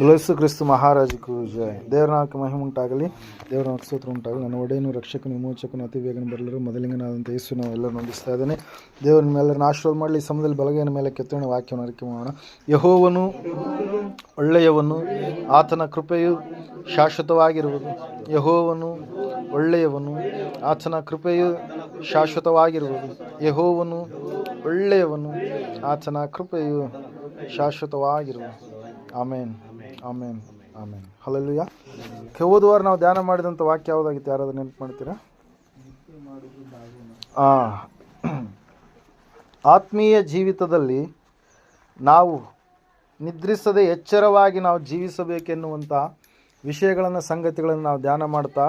ಯೇಸು ಕ್ರಿಸ್ತು ಮಹಾರಾಜಕ್ಕೂ ಜಯ. ದೇವರ ನಾಮಕ್ಕೆ ಮಹಿಮೆ ಉಂಟಾಗಲಿ, ದೇವರ ನಾಮಕ್ಕೆ ಸ್ತೋತ್ರ ಉಂಟಾಗಲಿ. ನನ್ನ ಒಡೆಯನು, ರಕ್ಷಕನು, ವಿಮೋಚಕನು, ಅತಿ ಬೇಗನೆ ಬರಲಿರು ಮೊದಲಿಂಗನಾದಂಥ ಯೇಸು ನಾವು ಎಲ್ಲರೂ ನಂಬಿಸ್ತಾ ಇದ್ದೇನೆ. ದೇವರ ಮೇಲೆಲ್ಲರನ್ನ ಆಶೀರ್ವಾದ ಮಾಡಲಿ. ಸಮಯದಲ್ಲಿ ಬಲಗೈನ ಮೇಲೆ ಕೆತ್ತೋಣ ವಾಕ್ಯವನ್ನು ಅರಿಕೆ ಮಾಡೋಣ. ಯೆಹೋವನು ಒಳ್ಳೆಯವನು, ಆತನ ಕೃಪೆಯು ಶಾಶ್ವತವಾಗಿರುವುದು. ಯೆಹೋವನು ಒಳ್ಳೆಯವನು, ಆತನ ಕೃಪೆಯು ಶಾಶ್ವತವಾಗಿರುವುದು. ಯೆಹೋವನು ಒಳ್ಳೆಯವನು, ಆತನ ಕೃಪೆಯು ಶಾಶ್ವತವಾಗಿರುವುದು. ಆಮೇನ್, ಆಮೇನ್, ಆಮೇನ್. ಹಲ್ಲೆಲೂಯಾ. ಹೋದವಾರ ನಾವು ಧ್ಯಾನ ಮಾಡಿದಂಥ ವಾಕ್ಯ ಯಾವುದಾಗಿತ್ತು? ಯಾರಾದ್ರೂ ನೆನಪು ಮಾಡ್ತೀರಾ? ಆತ್ಮೀಯ ಜೀವಿತದಲ್ಲಿ ನಾವು ನಿದ್ರಿಸದೆ ಎಚ್ಚರವಾಗಿ ನಾವು ಜೀವಿಸಬೇಕೆನ್ನುವಂಥ ವಿಷಯಗಳನ್ನು, ಸಂಗತಿಗಳನ್ನು ನಾವು ಧ್ಯಾನ ಮಾಡ್ತಾ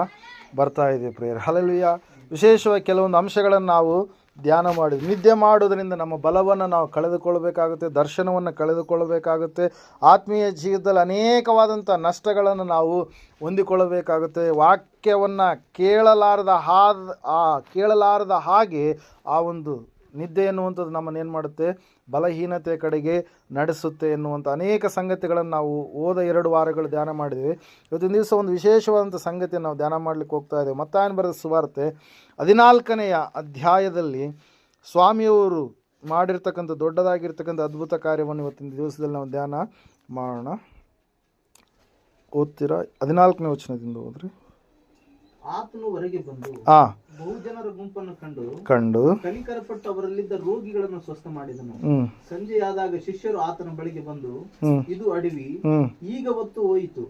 ಬರ್ತಾ ಇದ್ದೀವಿ ಪ್ರೇಯರ್. ಹಲ್ಲೆಲೂಯಾ. ವಿಶೇಷವಾಗಿ ಕೆಲವೊಂದು ಅಂಶಗಳನ್ನು ನಾವು ಧ್ಯಾನ ಮಾಡಿದ್ವಿ. ನಿದ್ದೆ ಮಾಡೋದರಿಂದ ನಮ್ಮ ಬಲವನ್ನು ನಾವು ಕಳೆದುಕೊಳ್ಳಬೇಕಾಗುತ್ತೆ, ದರ್ಶನವನ್ನು ಕಳೆದುಕೊಳ್ಳಬೇಕಾಗುತ್ತೆ. ಆತ್ಮೀಯ ಜೀವಿತದಲ್ಲಿ ಅನೇಕವಾದಂಥ ನಷ್ಟಗಳನ್ನು ನಾವು ಹೊಂದಿಕೊಳ್ಳಬೇಕಾಗುತ್ತೆ. ವಾಕ್ಯವನ್ನು ಕೇಳಲಾರದ ಹಾಗೆ ಆ ಒಂದು ನಿದ್ದೆ ಎನ್ನುವಂಥದ್ದು ನಮ್ಮನ್ನು ಏನು ಮಾಡುತ್ತೆ? ಬಲಹೀನತೆ ಕಡೆಗೆ ನಡೆಸುತ್ತೆ ಎನ್ನುವಂಥ ಅನೇಕ ಸಂಗತಿಗಳನ್ನು ನಾವು ಹೋದ 2 ವಾರಗಳು ಧ್ಯಾನ ಮಾಡಿದ್ವಿ. ಇವತ್ತಿನ ದಿವಸ ಒಂದು ವಿಶೇಷವಾದಂಥ ಸಂಗತಿಯನ್ನು ನಾವು ಧ್ಯಾನ ಮಾಡಲಿಕ್ಕೆ ಹೋಗ್ತಾ ಇದ್ದೇವೆ. ಮತ್ತಾಯನ ಬರೆದ ಸುವಾರ್ತೆ 14ನೇ ಅಧ್ಯಾಯದಲ್ಲಿ ಸ್ವಾಮಿಯವರು ಮಾಡಿರ್ತಕ್ಕಂಥ ದೊಡ್ಡದಾಗಿರ್ತಕ್ಕಂಥ ಅದ್ಭುತ ಕಾರ್ಯವನ್ನು ಇವತ್ತಿನ ದಿವಸದಲ್ಲಿ ನಾವು ಧ್ಯಾನ ಮಾಡೋಣ. ಓದ್ತೀರಾ? 14ನೇ ವಚನದಿಂದ ಹೋದ್ರಿ. ಆತನು ಹೊರಗೆ ಬಂದು ಬಹುಜನರ ಗುಂಪನ್ನು ಕಂಡು ಕನಿಕರಪಟ್ಟು ಅವರಲ್ಲಿದ್ದ ರೋಗಿಗಳನ್ನು ಸ್ವಸ್ಥ ಮಾಡಿದನು. ಸಂಜೆಯಾದಾಗ ಶಿಷ್ಯರು ಆತನ ಬಳಿಗೆ ಬಂದು, ಇದು ಅಡವಿ, ಈಗ ಹೊತ್ತು ಹೋಯಿತು,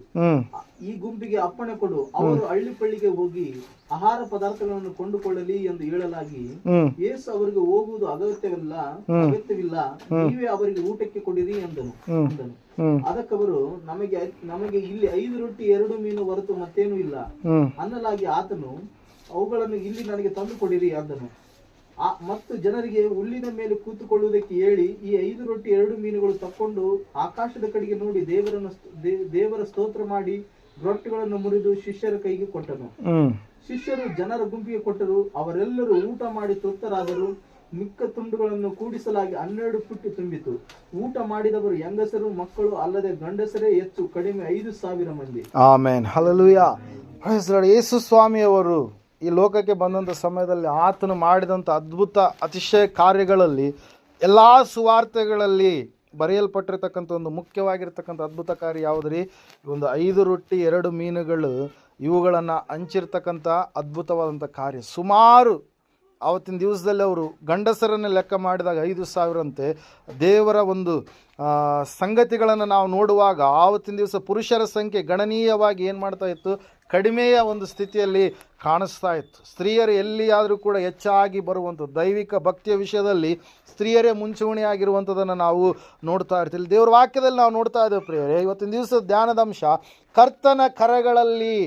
ಈ ಗುಂಪಿಗೆ ಅಪ್ಪಣೆ ಕೊಡು, ಅವರು ಹಳ್ಳಿಪಳ್ಳಿಗೆ ಹೋಗಿ ಆಹಾರ ಪದಾರ್ಥಗಳನ್ನು ಕೊಂಡುಕೊಳ್ಳಲಿ ಎಂದು ಹೇಳಲಾಗಿ, ಯೇಸು ಅವರಿಗೆ ಹೋಗುವುದು ಅಗತ್ಯವಿಲ್ಲ, ನೀವೇ ಅವರಿಗೆ ಊಟಕ್ಕೆ ಕೊಡಿರಿ ಎಂದನು. ಅದಕ್ಕವರು, ನಮಗೆ ಇಲ್ಲಿ 5 ರೊಟ್ಟಿ 2 ಮೀನು ಹೊರತು ಮತ್ತೇನೂ ಇಲ್ಲ ಅನ್ನಲಾಗಿ ಆತನು, ಅವುಗಳನ್ನು ಇಲ್ಲಿ ನನಗೆ ತಂದು ಕೊಡಿರಿ ಅಂದನು. ಮತ್ತು ಜನರಿಗೆ ಹುಲ್ಲಿನ ಮೇಲೆ ಕೂತುಕೊಳ್ಳುವುದಕ್ಕೆ ಹೇಳಿ, ಈ 5 ರೊಟ್ಟಿ 2 ಮೀನುಗಳು ತಕ್ಕೊಂಡು ಆಕಾಶದ ಕಡೆಗೆ ನೋಡಿ ದೇವರ ಸ್ತೋತ್ರ ಮಾಡಿ ರೊಟ್ಟಿಗಳನ್ನು ಮುರಿದು ಶಿಷ್ಯರ ಕೈಗೆ ಕೊಟ್ಟನು. ಶಿಷ್ಯರು ಜನರ ಗುಂಪಿಗೆ ಕೊಟ್ಟರು. ಅವರೆಲ್ಲರೂ ಊಟ ಮಾಡಿ ತೃಪ್ತರಾದರು. ಮಿಕ್ಕ ತುಂಡುಗಳನ್ನು ಕೂಡಿಸಲಾಗಿ 12 ಪುಟ್ಟಿ ತುಂಬಿತು. ಊಟ ಮಾಡಿದವರು ಹೆಂಗಸರು ಮಕ್ಕಳು ಅಲ್ಲದೆ ಗಂಡಸರೇ ಹೆಚ್ಚು ಕಡಿಮೆ 5,000 ಮಂದಿ. Amen, hallelujah. ಯೇಸು ಸ್ವಾಮಿಯವರು ಈ ಲೋಕಕ್ಕೆ ಬಂದಂಥ ಸಮಯದಲ್ಲಿ ಆತನು ಮಾಡಿದಂಥ ಅದ್ಭುತ ಅತಿಶಯ ಕಾರ್ಯಗಳಲ್ಲಿ, ಎಲ್ಲ ಸುವಾರ್ತೆಗಳಲ್ಲಿ ಬರೆಯಲ್ಪಟ್ಟಿರ್ತಕ್ಕಂಥ ಒಂದು ಮುಖ್ಯವಾಗಿರ್ತಕ್ಕಂಥ ಅದ್ಭುತ ಕಾರ್ಯ ಯಾವುದ್ರಿ? ಒಂದು 5 ರೊಟ್ಟಿ 2 ಮೀನುಗಳು ಇವುಗಳನ್ನು ಹಂಚಿರ್ತಕ್ಕಂಥ ಅದ್ಭುತವಾದಂಥ ಕಾರ್ಯ. ಸುಮಾರು ಆವತ್ತಿನ ದಿವಸದಲ್ಲಿ ಅವರು ಗಂಡಸರನ್ನು ಲೆಕ್ಕ ಮಾಡಿದಾಗ 5,000 ಅಂತೆ. ದೇವರ ಒಂದು ಸಂಗತಿಗಳನ್ನು ನಾವು ನೋಡುವಾಗ ಆವತ್ತಿನ ದಿವಸ ಪುರುಷರ ಸಂಖ್ಯೆ ಗಣನೀಯವಾಗಿ ಏನು ಮಾಡ್ತಾ ಇತ್ತು? ಕಡಿಮೆಯ ಒಂದು ಸ್ಥಿತಿಯಲ್ಲಿ ಕಾಣಿಸ್ತಾ ಇತ್ತು. ಸ್ತ್ರೀಯರು ಎಲ್ಲಿಯಾದರೂ ಕೂಡ ಹೆಚ್ಚಾಗಿ ಬರುವಂಥದ್ದು, ದೈವಿಕ ಭಕ್ತಿಯ ವಿಷಯದಲ್ಲಿ ಸ್ತ್ರೀಯರೇ ಮುಂಚೂಣಿಯಾಗಿರುವಂಥದ್ದನ್ನು ನಾವು ನೋಡ್ತಾ ಇರ್ತೀವಿ. ದೇವರ ವಾಕ್ಯದಲ್ಲಿ ನಾವು ನೋಡ್ತಾ ಇದ್ದೇವೆ ಪ್ರಿಯರೇ. ಇವತ್ತಿನ ದಿವಸ ಧ್ಯಾನದಂಶ ಕರ್ತನ ಕರಗಳಲ್ಲಿ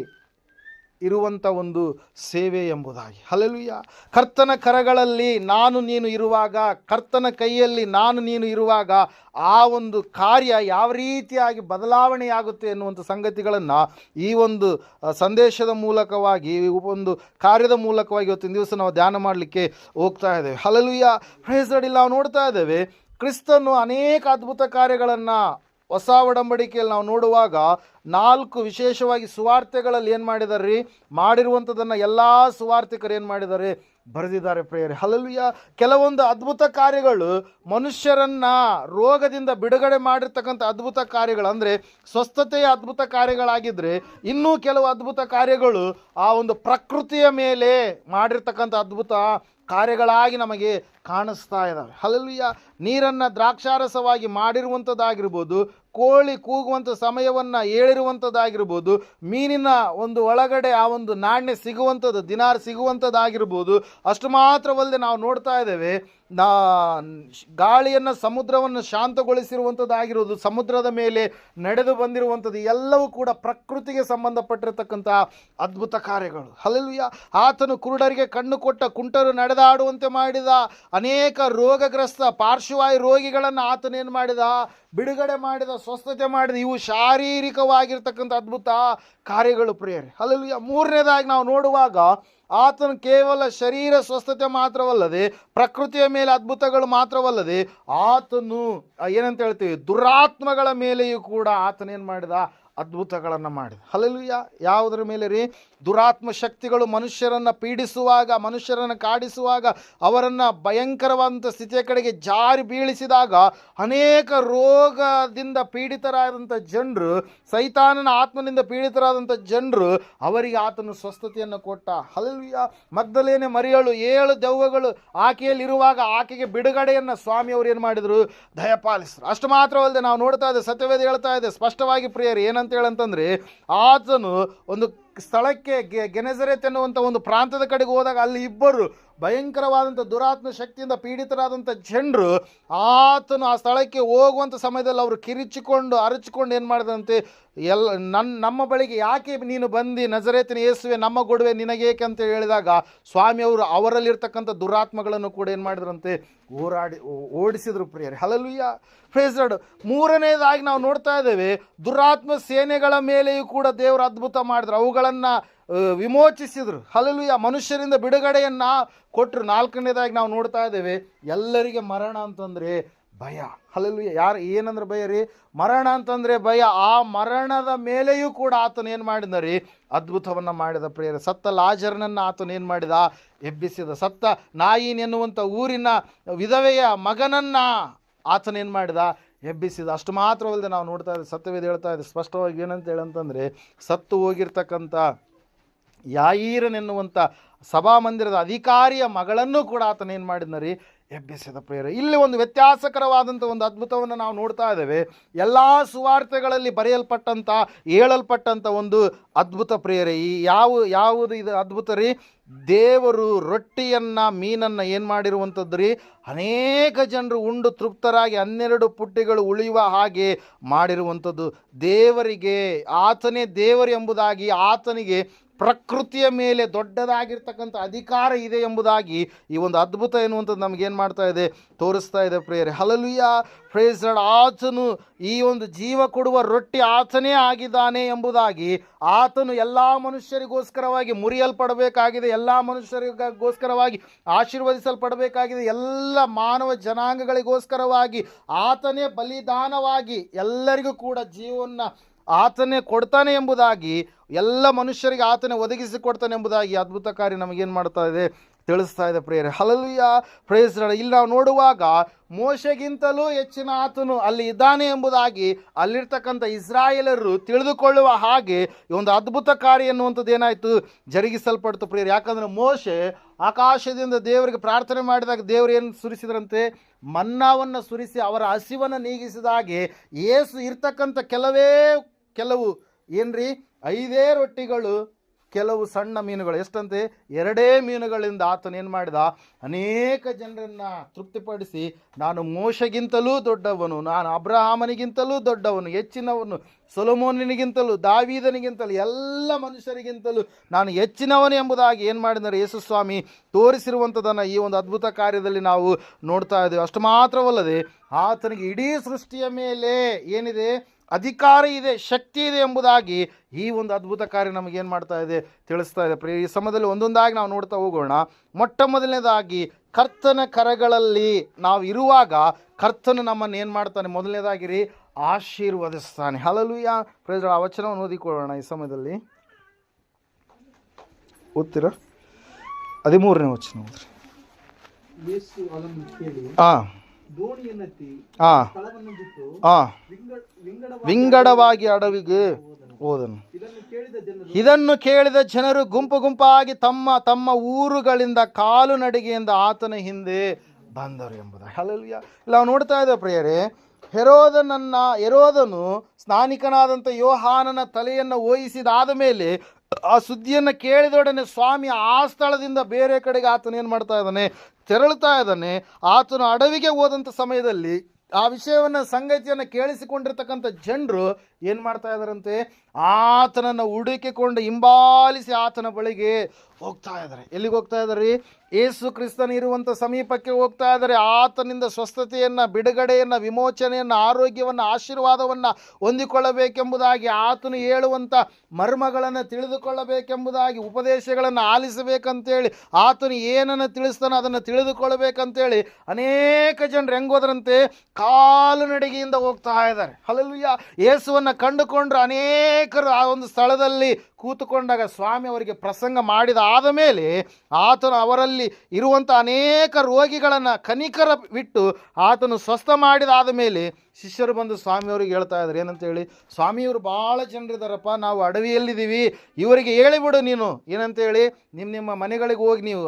ಇರುವಂಥ ಒಂದು ಸೇವೆ ಎಂಬುದಾಗಿ. ಹಲ್ಲೆಲೂಯಾ. ಕರ್ತನ ಕರಗಳಲ್ಲಿ ನಾನು ನೀನು ಇರುವಾಗ, ಕರ್ತನ ಕೈಯಲ್ಲಿ ನಾನು ನೀನು ಇರುವಾಗ ಆ ಒಂದು ಕಾರ್ಯ ಯಾವ ರೀತಿಯಾಗಿ ಬದಲಾವಣೆಯಾಗುತ್ತೆ ಎನ್ನುವಂಥ ಸಂಗತಿಗಳನ್ನು ಈ ಒಂದು ಸಂದೇಶದ ಮೂಲಕವಾಗಿ, ಒಂದು ಕಾರ್ಯದ ಮೂಲಕವಾಗಿ ಇವತ್ತಿನ ದಿವಸ ನಾವು ಧ್ಯಾನ ಮಾಡಲಿಕ್ಕೆ ಹೋಗ್ತಾ ಇದ್ದೇವೆ. ಹಲ್ಲೆಲೂಯಾ. Praise Lord. ನಾವು ನೋಡ್ತಾ ಇದ್ದೇವೆ ಕ್ರಿಸ್ತನು ಅನೇಕ ಅದ್ಭುತ ಕಾರ್ಯಗಳನ್ನು ಹೊಸ ಒಡಂಬಡಿಕೆಯಲ್ಲಿ ನಾವು ನೋಡುವಾಗ 4 ವಿಶೇಷವಾಗಿ ಸುವಾರ್ತೆಗಳಲ್ಲಿ ಏನು ಮಾಡಿದ್ದಾರೆ ರೀ? ಮಾಡಿರುವಂಥದ್ದನ್ನು ಎಲ್ಲ ಸುವಾರ್ತಿಕರು ಏನು ಮಾಡಿದ್ದಾರೆ? ಬರೆದಿದ್ದಾರೆ ಪ್ರೇಯರ್. ಹಲ್ಲೆಲೂಯಾ. ಕೆಲವೊಂದು ಅದ್ಭುತ ಕಾರ್ಯಗಳು ಮನುಷ್ಯರನ್ನು ರೋಗದಿಂದ ಬಿಡುಗಡೆ ಮಾಡಿರ್ತಕ್ಕಂಥ ಅದ್ಭುತ ಕಾರ್ಯಗಳು, ಅಂದರೆ ಸ್ವಸ್ಥತೆಯ ಅದ್ಭುತ ಕಾರ್ಯಗಳಾಗಿದ್ದರೆ, ಇನ್ನೂ ಕೆಲವು ಅದ್ಭುತ ಕಾರ್ಯಗಳು ಆ ಒಂದು ಪ್ರಕೃತಿಯ ಮೇಲೆ ಮಾಡಿರ್ತಕ್ಕಂಥ ಅದ್ಭುತ ಕಾರ್ಯಗಳಾಗಿ ನಮಗೆ ಕಾಣಿಸ್ತಾ ಇದ್ದಾವೆ. ಹಲ್ಲೆಲೂಯಾ. ನೀರನ್ನು ದ್ರಾಕ್ಷಾರಸವಾಗಿ ಮಾಡಿರುವಂಥದ್ದಾಗಿರ್ಬೋದು, ಕೋಳಿ ಕೂಗುವಂಥ ಸಮಯವನ್ನು ಹೇಳಿರುವಂಥದ್ದಾಗಿರ್ಬೋದು, ಮೀನಿನ ಒಂದು ಒಳಗಡೆ ಆ ಒಂದು ನಾಣ್ಯ ಸಿಗುವಂಥದ್ದು, ದಿನಾರ್ ಸಿಗುವಂಥದ್ದಾಗಿರ್ಬೋದು. ಅಷ್ಟು ಮಾತ್ರವಲ್ಲದೆ ನಾವು ನೋಡ್ತಾ ಇದ್ದೇವೆ ಗಾಳಿಯನ್ನು, ಸಮುದ್ರವನ್ನು ಶಾಂತಗೊಳಿಸಿರುವಂಥದ್ದಾಗಿರೋದು, ಸಮುದ್ರದ ಮೇಲೆ ನಡೆದು ಬಂದಿರುವಂಥದ್ದು ಎಲ್ಲವೂ ಕೂಡ ಪ್ರಕೃತಿಗೆ ಸಂಬಂಧಪಟ್ಟಿರತಕ್ಕಂಥ ಅದ್ಭುತ ಕಾರ್ಯಗಳು. ಹಲ್ಲೆಲೂಯಾ. ಆತನು ಕುರುಡರಿಗೆ ಕಣ್ಣು ಕೊಟ್ಟ, ಕುಂಟರು ನಡೆದಾಡುವಂತೆ ಮಾಡಿದ, ಅನೇಕ ರೋಗಗ್ರಸ್ತ ಪಾರ್ಶ್ವವಾಯು ರೋಗಿಗಳನ್ನು ಆತನೇನು ಮಾಡಿದ? ಬಿಡುಗಡೆ ಮಾಡಿದ, ಸ್ವಸ್ಥತೆ ಮಾಡಿದ. ಇವು ಶಾರೀರಿಕವಾಗಿರ್ತಕ್ಕಂಥ ಅದ್ಭುತ ಕಾರ್ಯಗಳು ಪ್ರಿಯರೇ. ಹಲ್ಲೆಲೂಯಾ. 3ನೇದಾಗಿ ನಾವು ನೋಡುವಾಗ ಆತನು ಕೇವಲ ಶರೀರ ಸ್ವಸ್ಥತೆ ಮಾತ್ರವಲ್ಲದೆ, ಪ್ರಕೃತಿಯ ಮೇಲೆ ಅದ್ಭುತಗಳು ಮಾತ್ರವಲ್ಲದೆ, ಆತನು ಏನಂತ ಹೇಳ್ತೀವಿ, ದುರಾತ್ಮಗಳ ಮೇಲೆಯೂ ಕೂಡ ಆತನೇನು ಮಾಡಿದ, ಅದ್ಭುತಗಳನ್ನು ಮಾಡಿದ. ಹಲ್ಲೆಲೂಯಾ. ಯಾವುದರ ಮೇಲೆ ರೀ? ದುರಾತ್ಮ ಶಕ್ತಿಗಳು ಮನುಷ್ಯರನ್ನು ಪೀಡಿಸುವಾಗ, ಮನುಷ್ಯರನ್ನು ಕಾಡಿಸುವಾಗ, ಅವರನ್ನು ಭಯಂಕರವಾದಂಥ ಸ್ಥಿತಿಯ ಕಡೆಗೆ ಜಾರಿ ಬೀಳಿಸಿದಾಗ ಅನೇಕ ರೋಗದಿಂದ ಪೀಡಿತರಾದಂಥ ಜನರು, ಸೈತಾನನ ಆತ್ಮನಿಂದ ಪೀಡಿತರಾದಂಥ ಜನರು, ಅವರಿಗೆ ಆತನು ಸ್ವಸ್ಥತೆಯನ್ನು ಕೊಟ್ಟ. ಹಲ್ಲೆಲೂಯಾ. ಮಗ್ದಲೇನೆ ಮರಿಯಳು 7 ದೆವ್ವಗಳು ಆಕೆಯಲ್ಲಿರುವಾಗ ಆಕೆಗೆ ಬಿಡುಗಡೆಯನ್ನು ಸ್ವಾಮಿಯವರು ಏನು ಮಾಡಿದರು? ದಯಪಾಲಿಸಿದ್ರು. ಅಷ್ಟು ಮಾತ್ರವಲ್ಲದೆ ನಾವು ನೋಡ್ತಾ ಇದ್ದೆ, ಸತ್ಯವೇದ ಹೇಳ್ತಾ ಇದೆ ಸ್ಪಷ್ಟವಾಗಿ ಪ್ರಿಯರು, ಏನಂತ ಹೇಳಂತಂದ್ರೆ, ಆತನು ಒಂದು ಸ್ಥಳಕ್ಕೆ ಗೆನೆಜರೇತ್ ಎನ್ನುವಂಥ ಒಂದು ಪ್ರಾಂತದ ಕಡೆಗೆ ಹೋದಾಗ ಅಲ್ಲಿ ಇಬ್ಬರು ಭಯಂಕರವಾದಂಥ ದುರಾತ್ಮ ಶಕ್ತಿಯಿಂದ ಪೀಡಿತರಾದಂಥ ಜನರು, ಆತನು ಆ ಸ್ಥಳಕ್ಕೆ ಹೋಗುವಂಥ ಸಮಯದಲ್ಲಿ ಅವರು ಕಿರಿಚಿಕೊಂಡು ಅರಚಿಕೊಂಡು ಏನು ಮಾಡಿದಂತೆ, ನಮ್ಮ ಬಳಿಗೆ ಯಾಕೆ ನೀನು ಬಂದು, ನಜರೇತಿನ ಯೇಸುವೆ, ನಮ್ಮ ಗೊಡುವೆ ನಿನಗೇಕೆ ಅಂತ ಹೇಳಿದಾಗ ಸ್ವಾಮಿಯವರು ಅವರಲ್ಲಿರ್ತಕ್ಕಂಥ ದುರಾತ್ಮಗಳನ್ನು ಕೂಡ ಏನು ಮಾಡಿದ್ರಂತೆ, ಓಡಿಸಿದ್ರು ಪ್ರಿಯರೇ. ಹಲ್ಲೆಲೂಯಾ. Praise Lord. ಮೂರನೇದಾಗಿ ನಾವು ನೋಡ್ತಾ ಇದ್ದೇವೆ, ದುರಾತ್ಮ ಸೇನೆಗಳ ಮೇಲೆಯೂ ಕೂಡ ದೇವರು ಅದ್ಭುತ ಮಾಡಿದ್ರು, ಅವುಗಳನ್ನು ವಿಮೋಚಿಸಿದ್ರು. ಹಲ್ಲೆಲೂಯಾ. ಮನುಷ್ಯರಿಂದ ಬಿಡುಗಡೆಯನ್ನು ಕೊಟ್ಟರು. ನಾಲ್ಕನೇದಾಗಿ ನಾವು ನೋಡ್ತಾ ಇದ್ದೇವೆ, ಎಲ್ಲರಿಗೆ ಮರಣ ಅಂತಂದರೆ ಭಯ. ಹಲ್ಲೆಲೂಯಾ. ಯಾರು ಏನಂದ್ರೆ ಭಯ ರೀ? ಮರಣ ಅಂತಂದರೆ ಭಯ. ಆ ಮರಣದ ಮೇಲೆಯೂ ಕೂಡ ಆತನ ಏನು ಮಾಡಿದ ರೀ? ಅದ್ಭುತವನ್ನು ಮಾಡಿದ ಪ್ರಿಯರೇ. ಸತ್ತ ಲಾಜರನನ್ನು ಆತನ ಏನು ಮಾಡಿದ? ಎಬ್ಬಿಸಿದ. ಸತ್ತ ನಾಯಿನ್ ಎನ್ನುವಂಥ ಊರಿನ ವಿಧವೆಯ ಮಗನನ್ನು ಆತನ ಏನು ಮಾಡಿದ? ಎಬ್ಬಿಸಿದ. ಅಷ್ಟು ಮಾತ್ರವಲ್ಲದೆ ನಾವು ನೋಡ್ತಾ ಇದ್ದೀವಿ, ಸತ್ಯವೇದ ಹೇಳ್ತಾ ಇದೆ ಸ್ಪಷ್ಟವಾಗಿ ಏನಂತ ಹೇಳಂತಂದರೆ, ಸತ್ತು ಹೋಗಿರ್ತಕ್ಕಂಥ ಯಾಯೀರನೆನ್ನುವಂಥ ಸಭಾಮಂದಿರದ ಅಧಿಕಾರಿಯ ಮಗಳನ್ನು ಕೂಡ ಆತನ ಏನು ಮಾಡಿದ್ನ ರೀ? ಎಬ್ಬಿಸಿದ ಪ್ರಿಯರೇ. ಇಲ್ಲಿ ಒಂದು ವ್ಯತ್ಯಾಸಕರವಾದಂಥ ಒಂದು ಅದ್ಭುತವನ್ನು ನಾವು ನೋಡ್ತಾ ಇದ್ದೇವೆ. ಎಲ್ಲ ಸುವಾರ್ತೆಗಳಲ್ಲಿ ಬರೆಯಲ್ಪಟ್ಟಂಥ, ಹೇಳಲ್ಪಟ್ಟಂಥ ಒಂದು ಅದ್ಭುತ ಪ್ರಿಯರೇ. ಈ ಯಾವುದು ಇದು ಅದ್ಭುತ ರೀ? ದೇವರು ರೊಟ್ಟಿಯನ್ನು ಮೀನನ್ನು ಏನು ಮಾಡಿರುವಂಥದ್ದು ರೀ? ಅನೇಕ ಜನರು ಉಂಡು ತೃಪ್ತರಾಗಿ 12 ಪುಟ್ಟಿಗಳು ಉಳಿಯುವ ಹಾಗೆ ಮಾಡಿರುವಂಥದ್ದು. ದೇವರಿಗೆ, ಆತನೇ ದೇವರು ಎಂಬುದಾಗಿ, ಆತನಿಗೆ ಪ್ರಕೃತಿಯ ಮೇಲೆ ದೊಡ್ಡದಾಗಿರ್ತಕ್ಕಂಥ ಅಧಿಕಾರ ಇದೆ ಎಂಬುದಾಗಿ ಈ ಒಂದು ಅದ್ಭುತ ಎನ್ನುವಂಥದ್ದು ನಮಗೇನು ಮಾಡ್ತಾ ಇದೆ? ತೋರಿಸ್ತಾ ಇದೆ ಪ್ರಿಯರೇ. ಹಲ್ಲೆಲೂಯಾ. Praise Lord. ಆತನು ಈ ಒಂದು ಜೀವ ಕೊಡುವ ರೊಟ್ಟಿ ಆತನೇ ಆಗಿದ್ದಾನೆ ಎಂಬುದಾಗಿ, ಆತನು ಎಲ್ಲ ಮನುಷ್ಯರಿಗೋಸ್ಕರವಾಗಿ ಮುರಿಯಲ್ಪಡಬೇಕಾಗಿದೆ, ಎಲ್ಲ ಮನುಷ್ಯರಿಗೋಸ್ಕರವಾಗಿ ಆಶೀರ್ವದಿಸಲ್ಪಡಬೇಕಾಗಿದೆ, ಎಲ್ಲ ಮಾನವ ಜನಾಂಗಗಳಿಗೋಸ್ಕರವಾಗಿ ಆತನೇ ಬಲಿದಾನವಾಗಿ ಎಲ್ಲರಿಗೂ ಕೂಡ ಜೀವವನ್ನು ಆತನೇ ಕೊಡ್ತಾನೆ ಎಂಬುದಾಗಿ, ಎಲ್ಲ ಮನುಷ್ಯರಿಗೆ ಆತನೇ ಒದಗಿಸಿಕೊಡ್ತಾನೆ ಎಂಬುದಾಗಿ ಅದ್ಭುತ ಕಾರ್ಯ ನಮಗೇನು ಮಾಡ್ತಾ ಇದೆ? ತಿಳಿಸ್ತಾ ಇದೆ ಪ್ರಿಯರೇ. ಹಲ್ಲೆಲೂಯಾ. Praise Lord. ಇಲ್ಲಿ ನಾವು ನೋಡುವಾಗ ಮೋಶೆಗಿಂತಲೂ ಹೆಚ್ಚಿನ ಆತನು ಅಲ್ಲಿ ಇದ್ದಾನೆ ಎಂಬುದಾಗಿ ಅಲ್ಲಿರ್ತಕ್ಕಂಥ ಇಸ್ರಾಯೇಲರು ತಿಳಿದುಕೊಳ್ಳುವ ಹಾಗೆ ಈ ಒಂದು ಅದ್ಭುತ ಕಾರ್ಯ ಎನ್ನುವಂಥದ್ದು ಏನಾಯಿತು? ಜರುಗಿಸಲ್ಪಡ್ತು ಪ್ರಿಯರೇ. ಯಾಕಂದರೆ ಮೋಶೆ ಆಕಾಶದಿಂದ ದೇವರಿಗೆ ಪ್ರಾರ್ಥನೆ ಮಾಡಿದಾಗ ದೇವರು ಏನು ಸುರಿಸಿದ್ರಂತೆ? ಮನ್ನಾವನ್ನು ಸುರಿಸಿ ಅವರ ಹಸಿವನ್ನು ನೀಗಿಸಿದಾಗೆ, ಯೇಸು ಇರ್ತಕ್ಕಂಥ ಕೆಲವು ಏನ್ರಿ 5 ರೊಟ್ಟಿಗಳು, ಕೆಲವು ಸಣ್ಣ ಮೀನುಗಳು, ಎಷ್ಟಂತೆ 2 ಮೀನುಗಳಿಂದ ಆತನು ಏನು ಮಾಡಿದ? ಅನೇಕ ಜನರನ್ನು ತೃಪ್ತಿಪಡಿಸಿ, ನಾನು ಮೋಶೆಗಿಂತಲೂ ದೊಡ್ಡವನು, ನಾನು ಅಬ್ರಹಾಮನಿಗಿಂತಲೂ ದೊಡ್ಡವನು, ಹೆಚ್ಚಿನವನು, ಸೊಲೊಮೋನನಿಗಿಂತಲೂ, ದಾವೀದನಿಗಿಂತಲೂ, ಎಲ್ಲ ಮನುಷ್ಯರಿಗಿಂತಲೂ ನಾನು ಹೆಚ್ಚಿನವನು ಎಂಬುದಾಗಿ ಏನು ಮಾಡಿದ್ದಾರೆ? ಯೇಸು ಸ್ವಾಮಿ ತೋರಿಸಿರುವಂಥದ್ದನ್ನು ಈ ಒಂದು ಅದ್ಭುತ ಕಾರ್ಯದಲ್ಲಿ ನಾವು ನೋಡ್ತಾ ಇದ್ದೇವೆ. ಅಷ್ಟು ಮಾತ್ರವಲ್ಲದೆ ಆತನಿಗೆ ಇಡೀ ಸೃಷ್ಟಿಯ ಮೇಲೆ ಏನಿದೆ? ಅಧಿಕಾರ ಇದೆ, ಶಕ್ತಿ ಇದೆ ಎಂಬುದಾಗಿ ಈ ಒಂದು ಅದ್ಭುತ ಕಾರ್ಯ ನಮಗೇನು ಮಾಡ್ತಾ ಇದೆ? ತಿಳಿಸ್ತಾ ಇದೆ ಪ್ರಿಯ. ಈ ಸಮಯದಲ್ಲಿ ಒಂದೊಂದಾಗಿ ನಾವು ನೋಡ್ತಾ ಹೋಗೋಣ. ಮೊಟ್ಟ ಮೊದಲನೇದಾಗಿ, ಕರ್ತನ ಕರಗಳಲ್ಲಿ ನಾವು ಇರುವಾಗ ಕರ್ತನು ನಮ್ಮನ್ನು ಏನು ಮಾಡ್ತಾನೆ? ಮೊದಲನೇದಾಗಿರಿ ಆಶೀರ್ವದಿಸ್ತಾನೆ. ಹಲ್ಲೆಲೂಯಾ. Praise Lord. ಆ ವಚನವನ್ನು ಓದಿಕೊಳ್ಳೋಣ ಈ ಸಮಯದಲ್ಲಿ. ಓದ್ತೀರಾ? 13ನೇ ವಚನ ಓದ್ರಿ. ವಿಂಗಡವಾಗಿ ಅಡವಿಗೆ ಹೋದನು. ಇದನ್ನು ಕೇಳಿದ ಜನರು ಗುಂಪು ಗುಂಪಾಗಿ ತಮ್ಮ ತಮ್ಮ ಊರುಗಳಿಂದ ಕಾಲು ನಡಿಗೆಯಿಂದ ಆತನ ಹಿಂದೆ ಬಂದರು ಎಂಬುದಾಗಿ. ಹಲ್ಲೆಲೂಯಾ. ನಾವು ನೋಡ್ತಾ ಇದ್ದೇವೆ ಪ್ರಿಯರೇ, ಹೆರೋದನು ಸ್ನಾನಿಕನಾದಂಥ ಯೋಹಾನನ ತಲೆಯನ್ನು ಓಯಿಸಿದಾದ ಮೇಲೆ ಆ ಸುದ್ದಿಯನ್ನು ಕೇಳಿದೊಡನೆ ಸ್ವಾಮಿ ಆ ಸ್ಥಳದಿಂದ ಬೇರೆ ಕಡೆಗೆ ಆತನು ಏನು ಮಾಡ್ತಾ ಇದ್ದಾನೆ? ತೆರಳುತ್ತಾ ಇದ್ದಾನೆ. ಆತನು ಅಡವಿಗೆ ಹೋದಂಥ ಸಮಯದಲ್ಲಿ ಆ ವಿಷಯವನ್ನು, ಸಂಗತಿಯನ್ನು ಕೇಳಿಸಿಕೊಂಡಿರ್ತಕ್ಕಂಥ ಜನರು ಏನು ಮಾಡ್ತಾ ಇದ್ದಾರಂತೆ? ಆತನನ್ನು ಹುಡುಕಿಕೊಂಡು ಹಿಂಬಾಲಿಸಿ ಆತನ ಬಳಿಗೆ ಹೋಗ್ತಾ ಇದ್ದಾರೆ. ಎಲ್ಲಿಗೆ ಹೋಗ್ತಾ ಇದ್ದಾರೆ? ಯೇಸು ಕ್ರಿಸ್ತನ ಇರುವಂಥ ಸಮೀಪಕ್ಕೆ ಹೋಗ್ತಾ ಇದ್ದಾರೆ. ಆತನಿಂದ ಸ್ವಸ್ಥತೆಯನ್ನು, ಬಿಡುಗಡೆಯನ್ನು, ವಿಮೋಚನೆಯನ್ನು, ಆರೋಗ್ಯವನ್ನು, ಆಶೀರ್ವಾದವನ್ನು ಹೊಂದಿಕೊಳ್ಳಬೇಕೆಂಬುದಾಗಿ, ಆತನು ಹೇಳುವಂಥ ಮರ್ಮಗಳನ್ನು ತಿಳಿದುಕೊಳ್ಳಬೇಕೆಂಬುದಾಗಿ, ಉಪದೇಶಗಳನ್ನು ಆಲಿಸಬೇಕಂತೇಳಿ, ಆತನು ಏನನ್ನು ತಿಳಿಸ್ತಾನೋ ಅದನ್ನು ತಿಳಿದುಕೊಳ್ಳಬೇಕಂತೇಳಿ ಅನೇಕ ಜನರು ಹೆಂಗೋದ್ರಂತೆ ಕಾಲು ನಡಿಗೆಯಿಂದ ಹೋಗ್ತಾ ಇದ್ದಾರೆ. ಹಲ್ಲೆಲೂಯಾ. ಯೇಸುವನ್ನು ಕಂಡುಕೊಂಡ್ರು ಅನೇಕರು ಆ ಒಂದು ಸ್ಥಳದಲ್ಲಿ ಕೂತುಕೊಂಡಾಗ ಸ್ವಾಮಿ ಅವರಿಗೆ ಪ್ರಸಂಗ ಮಾಡಿದ ಆದ ಮೇಲೆ ಆತನು ಅವರಲ್ಲಿ ಇರುವಂಥ ಅನೇಕ ರೋಗಿಗಳನ್ನು ಕನಿಕರವಿಟ್ಟು ಆತನು ಸ್ವಸ್ಥ ಮಾಡಿದಾದ ಮೇಲೆ ಶಿಷ್ಯರು ಬಂದು ಸ್ವಾಮಿಯವ್ರಿಗೆ ಹೇಳ್ತಾ ಇದ್ದಾರೆ ಏನಂತೇಳಿ, ಸ್ವಾಮಿಯವರು ಭಾಳ ಜನರಿದ್ದಾರಪ್ಪ, ನಾವು ಅಡವಿಯಲ್ಲಿದ್ದೀವಿ, ಇವರಿಗೆ ಹೇಳಿಬಿಡು ನೀನು ಏನಂತೇಳಿ, ನಿಮ್ಮ ಮನೆಗಳಿಗೆ ಹೋಗಿ, ನೀವು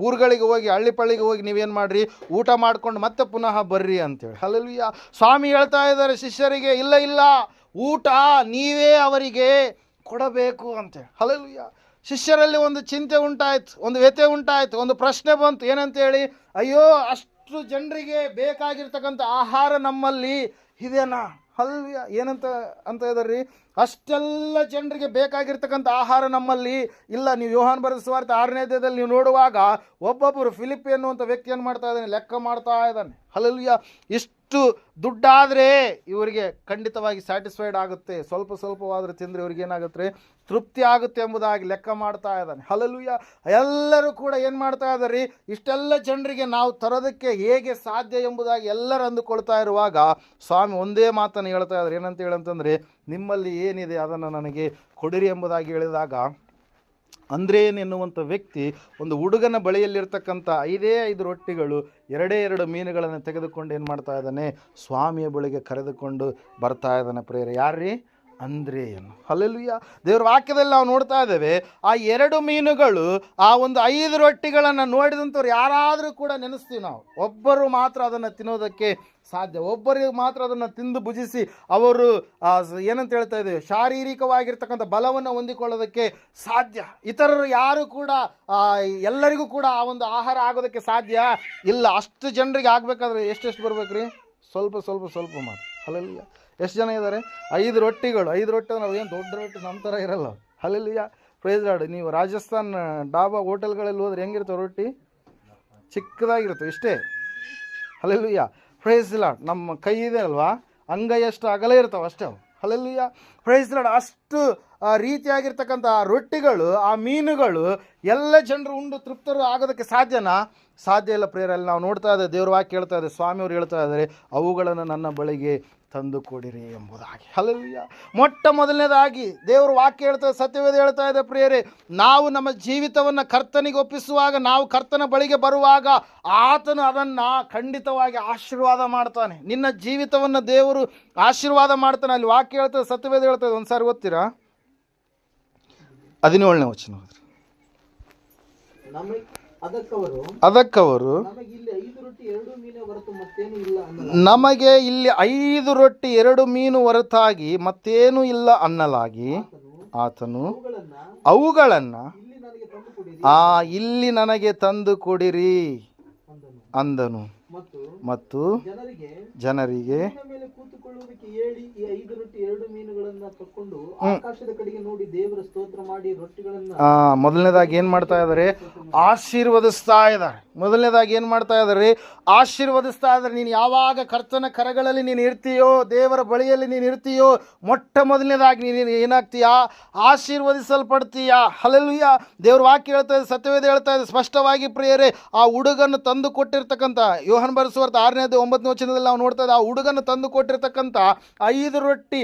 ಊರುಗಳಿಗೆ ಹೋಗಿ, ಹಳ್ಳಿಪಳ್ಳಿಗೆ ಹೋಗಿ ನೀವೇನು ಮಾಡಿರಿ, ಊಟ ಮಾಡ್ಕೊಂಡು ಮತ್ತೆ ಪುನಃ ಬರ್ರಿ ಅಂತೇಳಿ. ಹಲ್ಲೆಲೂಯಾ. ಸ್ವಾಮಿ ಹೇಳ್ತಾ ಇದ್ದಾರೆ ಶಿಷ್ಯರಿಗೆ, ಇಲ್ಲ ಊಟ ನೀವೇ ಅವರಿಗೆ ಕೊಡಬೇಕು ಅಂತೇಳಿ. ಹಲ್ಲೆಲೂಯಾ. ಶಿಷ್ಯರಲ್ಲಿ ಒಂದು ಚಿಂತೆ ಉಂಟಾಯ್ತು, ಒಂದು ವ್ಯಥೆ ಉಂಟಾಯ್ತು, ಒಂದು ಪ್ರಶ್ನೆ ಬಂತು ಏನಂತೇಳಿ, ಅಯ್ಯೋ ಅಷ್ಟು ಜನರಿಗೆ ಬೇಕಾಗಿರ್ತಕ್ಕಂಥ ಆಹಾರ ನಮ್ಮಲ್ಲಿ ಇದೆನಾ? ಹಲ್ಲೆಲೂಯಾ. ಅಂತ ಇದಾರ್ರಿ, ಅಷ್ಟೆಲ್ಲ ಜನರಿಗೆ ಬೇಕಾಗಿರ್ತಕ್ಕಂಥ ಆಹಾರ ನಮ್ಮಲ್ಲಿ ಇಲ್ಲ. ನೀವು ಯೋಹಾನ ಬರೆದ ಸುವಾರ್ತೆ 6ನೇ ಅಧ್ಯಾಯದಲ್ಲಿ ನೀವು ನೋಡುವಾಗ ಒಬ್ಬೊಬ್ಬರು ಫಿಲಿಪ್ ಎನ್ನುವಂಥ ವ್ಯಕ್ತಿ ಏನು ಮಾಡ್ತಾ ಇದ್ದಾನೆ, ಲೆಕ್ಕ ಮಾಡ್ತಾ ಇದ್ದಾನೆ. ಹಲ್ಲೆಲೂಯಾ. ಇಷ್ಟು ದುಡ್ಡಾದರೆ ಇವರಿಗೆ ಖಂಡಿತವಾಗಿ ಸ್ಯಾಟಿಸ್ಫೈಡ್ ಆಗುತ್ತೆ, ಸ್ವಲ್ಪವಾದರೂ ತಿಂದರೆ ಇವ್ರಿಗೆ ಏನಾಗುತ್ತೆ, ತೃಪ್ತಿ ಆಗುತ್ತೆ ಎಂಬುದಾಗಿ ಲೆಕ್ಕ ಮಾಡ್ತಾ ಇದ್ದಾನೆ. ಹಲ್ಲೆಲೂಯಾ. ಎಲ್ಲರೂ ಕೂಡ ಏನು ಮಾಡ್ತಾ ಇದ್ದಾರೆ, ಇಷ್ಟೆಲ್ಲ ಜನರಿಗೆ ನಾವು ತರೋದಕ್ಕೆ ಹೇಗೆ ಸಾಧ್ಯ ಎಂಬುದಾಗಿ ಎಲ್ಲರೂ ಅಂದುಕೊಳ್ತಾ ಇರುವಾಗ ಸ್ವಾಮಿ ಒಂದೇ ಮಾತನ್ನು ಹೇಳ್ತಾ ಇದ್ದಾರೆ. ಏನಂತ ಹೇಳಂತಂದರೆ, ನಿಮ್ಮಲ್ಲಿ ಏನಿದೆ ಅದನ್ನು ನನಗೆ ಕೊಡಿರಿ ಎಂಬುದಾಗಿ ಹೇಳಿದಾಗ ಅಂದ್ರೇನ್ ಎನ್ನುವಂಥ ವ್ಯಕ್ತಿ ಒಂದು ಹುಡುಗನ ಬಳಿಯಲ್ಲಿರ್ತಕ್ಕಂಥ 5 ರೊಟ್ಟಿಗಳು 2 ಮೀನುಗಳನ್ನು ತೆಗೆದುಕೊಂಡು ಏನು ಮಾಡ್ತಾ ಇದ್ದಾನೆ, ಸ್ವಾಮಿಯ ಬಳಿಗೆ ಕರೆದುಕೊಂಡು ಬರ್ತಾ ಇದ್ದಾನೆ. ಪ್ರೇರೆ ಯಾರ್ರೀ? ಅಂದ್ರೇಯನು. ಹಲ್ಲೆಲೂಯಾ. ದೇವರ ವಾಕ್ಯದಲ್ಲಿ ನಾವು ನೋಡ್ತಾ ಇದ್ದೇವೆ, ಆ 2 ಮೀನುಗಳು, ಆ ಒಂದು 5 ರೊಟ್ಟಿಗಳನ್ನು ನೋಡಿದಂಥವ್ರು ಯಾರಾದರೂ ಕೂಡ ನೆನೆಸ್ತೀವಿ ನಾವು. ಒಬ್ಬರು ಮಾತ್ರ ಅದನ್ನು ತಿನ್ನೋದಕ್ಕೆ ಸಾಧ್ಯ, ಒಬ್ಬರಿಗೆ ಮಾತ್ರ ಅದನ್ನು ತಿಂದು ಭುಜಿಸಿ ಅವರು ಏನಂತ ಹೇಳ್ತಾ ಇದ್ದೇವೆ, ಶಾರೀರಿಕವಾಗಿರ್ತಕ್ಕಂಥ ಬಲವನ್ನು ಹೊಂದಿಕೊಳ್ಳೋದಕ್ಕೆ ಸಾಧ್ಯ. ಇತರರು ಯಾರು ಕೂಡ ಎಲ್ಲರಿಗೂ ಕೂಡ ಆ ಒಂದು ಆಹಾರ ಆಗೋದಕ್ಕೆ ಸಾಧ್ಯ ಇಲ್ಲ. ಅಷ್ಟು ಜನರಿಗೆ ಆಗಬೇಕಾದ್ರೆ ಎಷ್ಟು ಬರ್ಬೇಕ್ರಿ? ಸ್ವಲ್ಪ ಮಾತ್ರ. ಹಲ್ಲೆಲೂಯಾ. ಎಷ್ಟು ಜನ ಇದ್ದಾರೆ? 5 ರೊಟ್ಟಿಗಳು. 5 ರೊಟ್ಟಿ ನಾವು ಏನು ದೊಡ್ಡ ರೊಟ್ಟಿ ನಮ್ಮ ಥರ ಇರಲ್ಲ. ಹಲ್ಲೆಲೂಯಾ. Praise Lord. ನೀವು ರಾಜಸ್ಥಾನ್ ಡಾಬಾ ಹೋಟೆಲ್ಗಳಲ್ಲಿ ಹೋದ್ರೆ ಹೆಂಗಿರ್ತವೆ ರೊಟ್ಟಿ? ಚಿಕ್ಕದಾಗಿರುತ್ತೆ, ಇಷ್ಟೇ. ಹಲ್ಲೆಲೂಯಾ. Praise Lord. ನಮ್ಮ ಕೈ ಇದೆ ಅಲ್ವಾ, ಅಂಗೈಯಷ್ಟು ಅಗಲ ಇರ್ತಾವೆ ಅಷ್ಟೇ ಅವು. ಹಲ್ಲೆಲೂಯಾ. Praise Lord. ಅಷ್ಟು ರೀತಿಯಾಗಿರ್ತಕ್ಕಂಥ ರೊಟ್ಟಿಗಳು, ಆ ಮೀನುಗಳು ಎಲ್ಲ ಜನರು ಉಂಡು ತೃಪ್ತರು ಆಗೋದಕ್ಕೆ ಸಾಧ್ಯನಾ? ಸಾಧ್ಯ ಇಲ್ಲ ಪ್ರೇರಲ್ಲಿ. ನಾವು ನೋಡ್ತಾ ಇದ್ದೇವೆ, ದೇವ್ರ ವಾಕ್ಯ ಹೇಳ್ತಾ ಇದೆ, ಸ್ವಾಮಿಯವರು ಹೇಳ್ತಾ ಇದ್ದಾರೆ, ಅವುಗಳನ್ನು ನನ್ನ ಬಳಿಗೆ ತಂದು ಕೊಡಿರಿ ಎಂಬುದಾಗಿ. ಹಲ್ಲೆಲೂಯಾ. ಮೊಟ್ಟ ಮೊದಲನೇದಾಗಿ ದೇವರು ವಾಕ್ಯ ಹೇಳ್ತಾ ಇದೆ, ಸತ್ಯವೇದ ಹೇಳ್ತಾ ಇದೆ ಪ್ರಿಯರೇ, ನಾವು ನಮ್ಮ ಜೀವಿತವನ್ನು ಕರ್ತನಿಗೆ ಒಪ್ಪಿಸುವಾಗ, ನಾವು ಕರ್ತನ ಬಳಿಗೆ ಬರುವಾಗ ಆತನು ಅದನ್ನು ಖಂಡಿತವಾಗಿ ಆಶೀರ್ವಾದ ಮಾಡ್ತಾನೆ. ನಿನ್ನ ಜೀವಿತವನ್ನು ದೇವರು ಆಶೀರ್ವಾದ ಮಾಡ್ತಾನೆ. ಅಲ್ಲಿ ವಾಕ್ಯ ಹೇಳ್ತದೆ, ಸತ್ಯವೇದ ಹೇಳ್ತದೆ. ಒಂದು ಸಾರಿ ಓದ್ತೀರಾ? 17ನೇ ವಚನ ಓದ್ರಿ. ಅದಕ್ಕವರು ನಮಗೆ ಇಲ್ಲಿ 5 ರೊಟ್ಟಿ 2 ಮೀನು ಹೊರತಾಗಿ ಮತ್ತೇನು ಇಲ್ಲ ಅನ್ನಲಾಗಿ ಆತನು ಅವುಗಳನ್ನು ಇಲ್ಲಿ ನನಗೆ ತಂದು ಕೊಡಿರಿ ಅಂದನು. ಮತ್ತು ಜನರಿಗೆ ಮೊದಲನೇದಾಗಿ ಏನ್ ಮಾಡ್ತಾ ಇದ್ದಾರೆ? ಆಶೀರ್ವದಿಸ್ತಾ ಇದ್ದಾರೆ. ಆಶೀರ್ವದಿಸ್ತಾ ಇದ್ದಾರೆ. ನೀನು ಯಾವಾಗ ಕರ್ತನ ಕರಗಳಲ್ಲಿ ನೀನು ಇರ್ತೀಯೋ, ದೇವರ ಬಳಿಯಲ್ಲಿ ನೀನು ಇರ್ತೀಯೋ, ಮೊಟ್ಟ ಮೊದಲನೇದಾಗಿ ನೀನು ಏನಾಗ್ತೀಯಾ? ಆಶೀರ್ವದಿಸಲ್ಪಡ್ತೀಯಾ. ಹಲ್ಲೆಲೂಯಾ. ದೇವ್ರ ವಾಕ್ಯ ಹೇಳ್ತಾ ಇದೆ, ಸತ್ಯವೇದ ಹೇಳ್ತಾ ಇದೆ ಸ್ಪಷ್ಟವಾಗಿ ಪ್ರಿಯರೇ, ಆ ಹುಡುಗನ್ನು ತಂದು ಕೊಟ್ಟಿರ್ತಕ್ಕಂಥ ಯೋಹಾನ ಬರೆದ ಸುವಾರ್ತೆ 6ನೇ ಅಧ್ಯಾಯ 9ನೇ ವಚನದಲ್ಲಿ ನಾವು ನೋಡ್ತಾ ಇದ್ದೇವೆ, ಆ ಹುಡುಗನ್ನು ತಂದು ಕೊಟ್ಟಿರ್ತಕ್ಕಂಥ 5 ರೊಟ್ಟಿ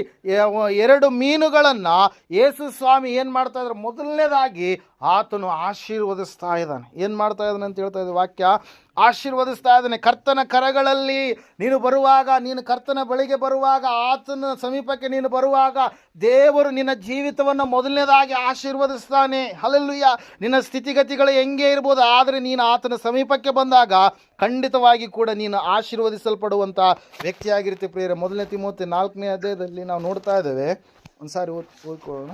2 ಮೀನುಗಳನ್ನು ಯೇಸು ಸ್ವಾಮಿ ಏನು ಮಾಡ್ತಾ ಇದ್ದಾರೆ? ಮೊದಲನೇದಾಗಿ ಆತನು ಆಶೀರ್ವದಿಸ್ತಾ ಇದ್ದಾನೆ. ಏನು ಮಾಡ್ತಾ ಇದ್ದಾನೆ ಅಂತ ಹೇಳ್ತಾ ಇದೆ ವಾಕ್ಯ? ಆಶೀರ್ವದಿಸ್ತಾ ಇದ್ದಾನೆ. ಕರ್ತನ ಕರಗಳಲ್ಲಿ ನೀನು ಬರುವಾಗ, ನೀನು ಕರ್ತನ ಬಳಿಗೆ ಬರುವಾಗ, ಆತನ ಸಮೀಪಕ್ಕೆ ನೀನು ಬರುವಾಗ ದೇವರು ನಿನ್ನ ಜೀವಿತವನ್ನು ಮೊದಲನೇದಾಗಿ ಆಶೀರ್ವದಿಸ್ತಾನೆ. ಹಲ್ಲೆಲೂಯಾ. ನಿನ್ನ ಸ್ಥಿತಿಗತಿಗಳು ಹೆಂಗೆ ಇರ್ಬೋದು, ಆದರೆ ನೀನು ಆತನ ಸಮೀಪಕ್ಕೆ ಬಂದಾಗ ಖಂಡಿತವಾಗಿ ಕೂಡ ನೀನು ಆಶೀರ್ವದಿಸಲ್ಪಡುವಂಥ ವ್ಯಕ್ತಿಯಾಗಿರ್ತೀವಿ ಪ್ರಿಯರೇ. 1 ತಿಮೋಥೆ 4ನೇ ಅಧ್ಯಾಯದಲ್ಲಿ ನಾವು ನೋಡ್ತಾ ಇದ್ದೇವೆ. ಒಂದು ಸಾರಿ ಓದ್ಕೊಳ್ಳೋಣ.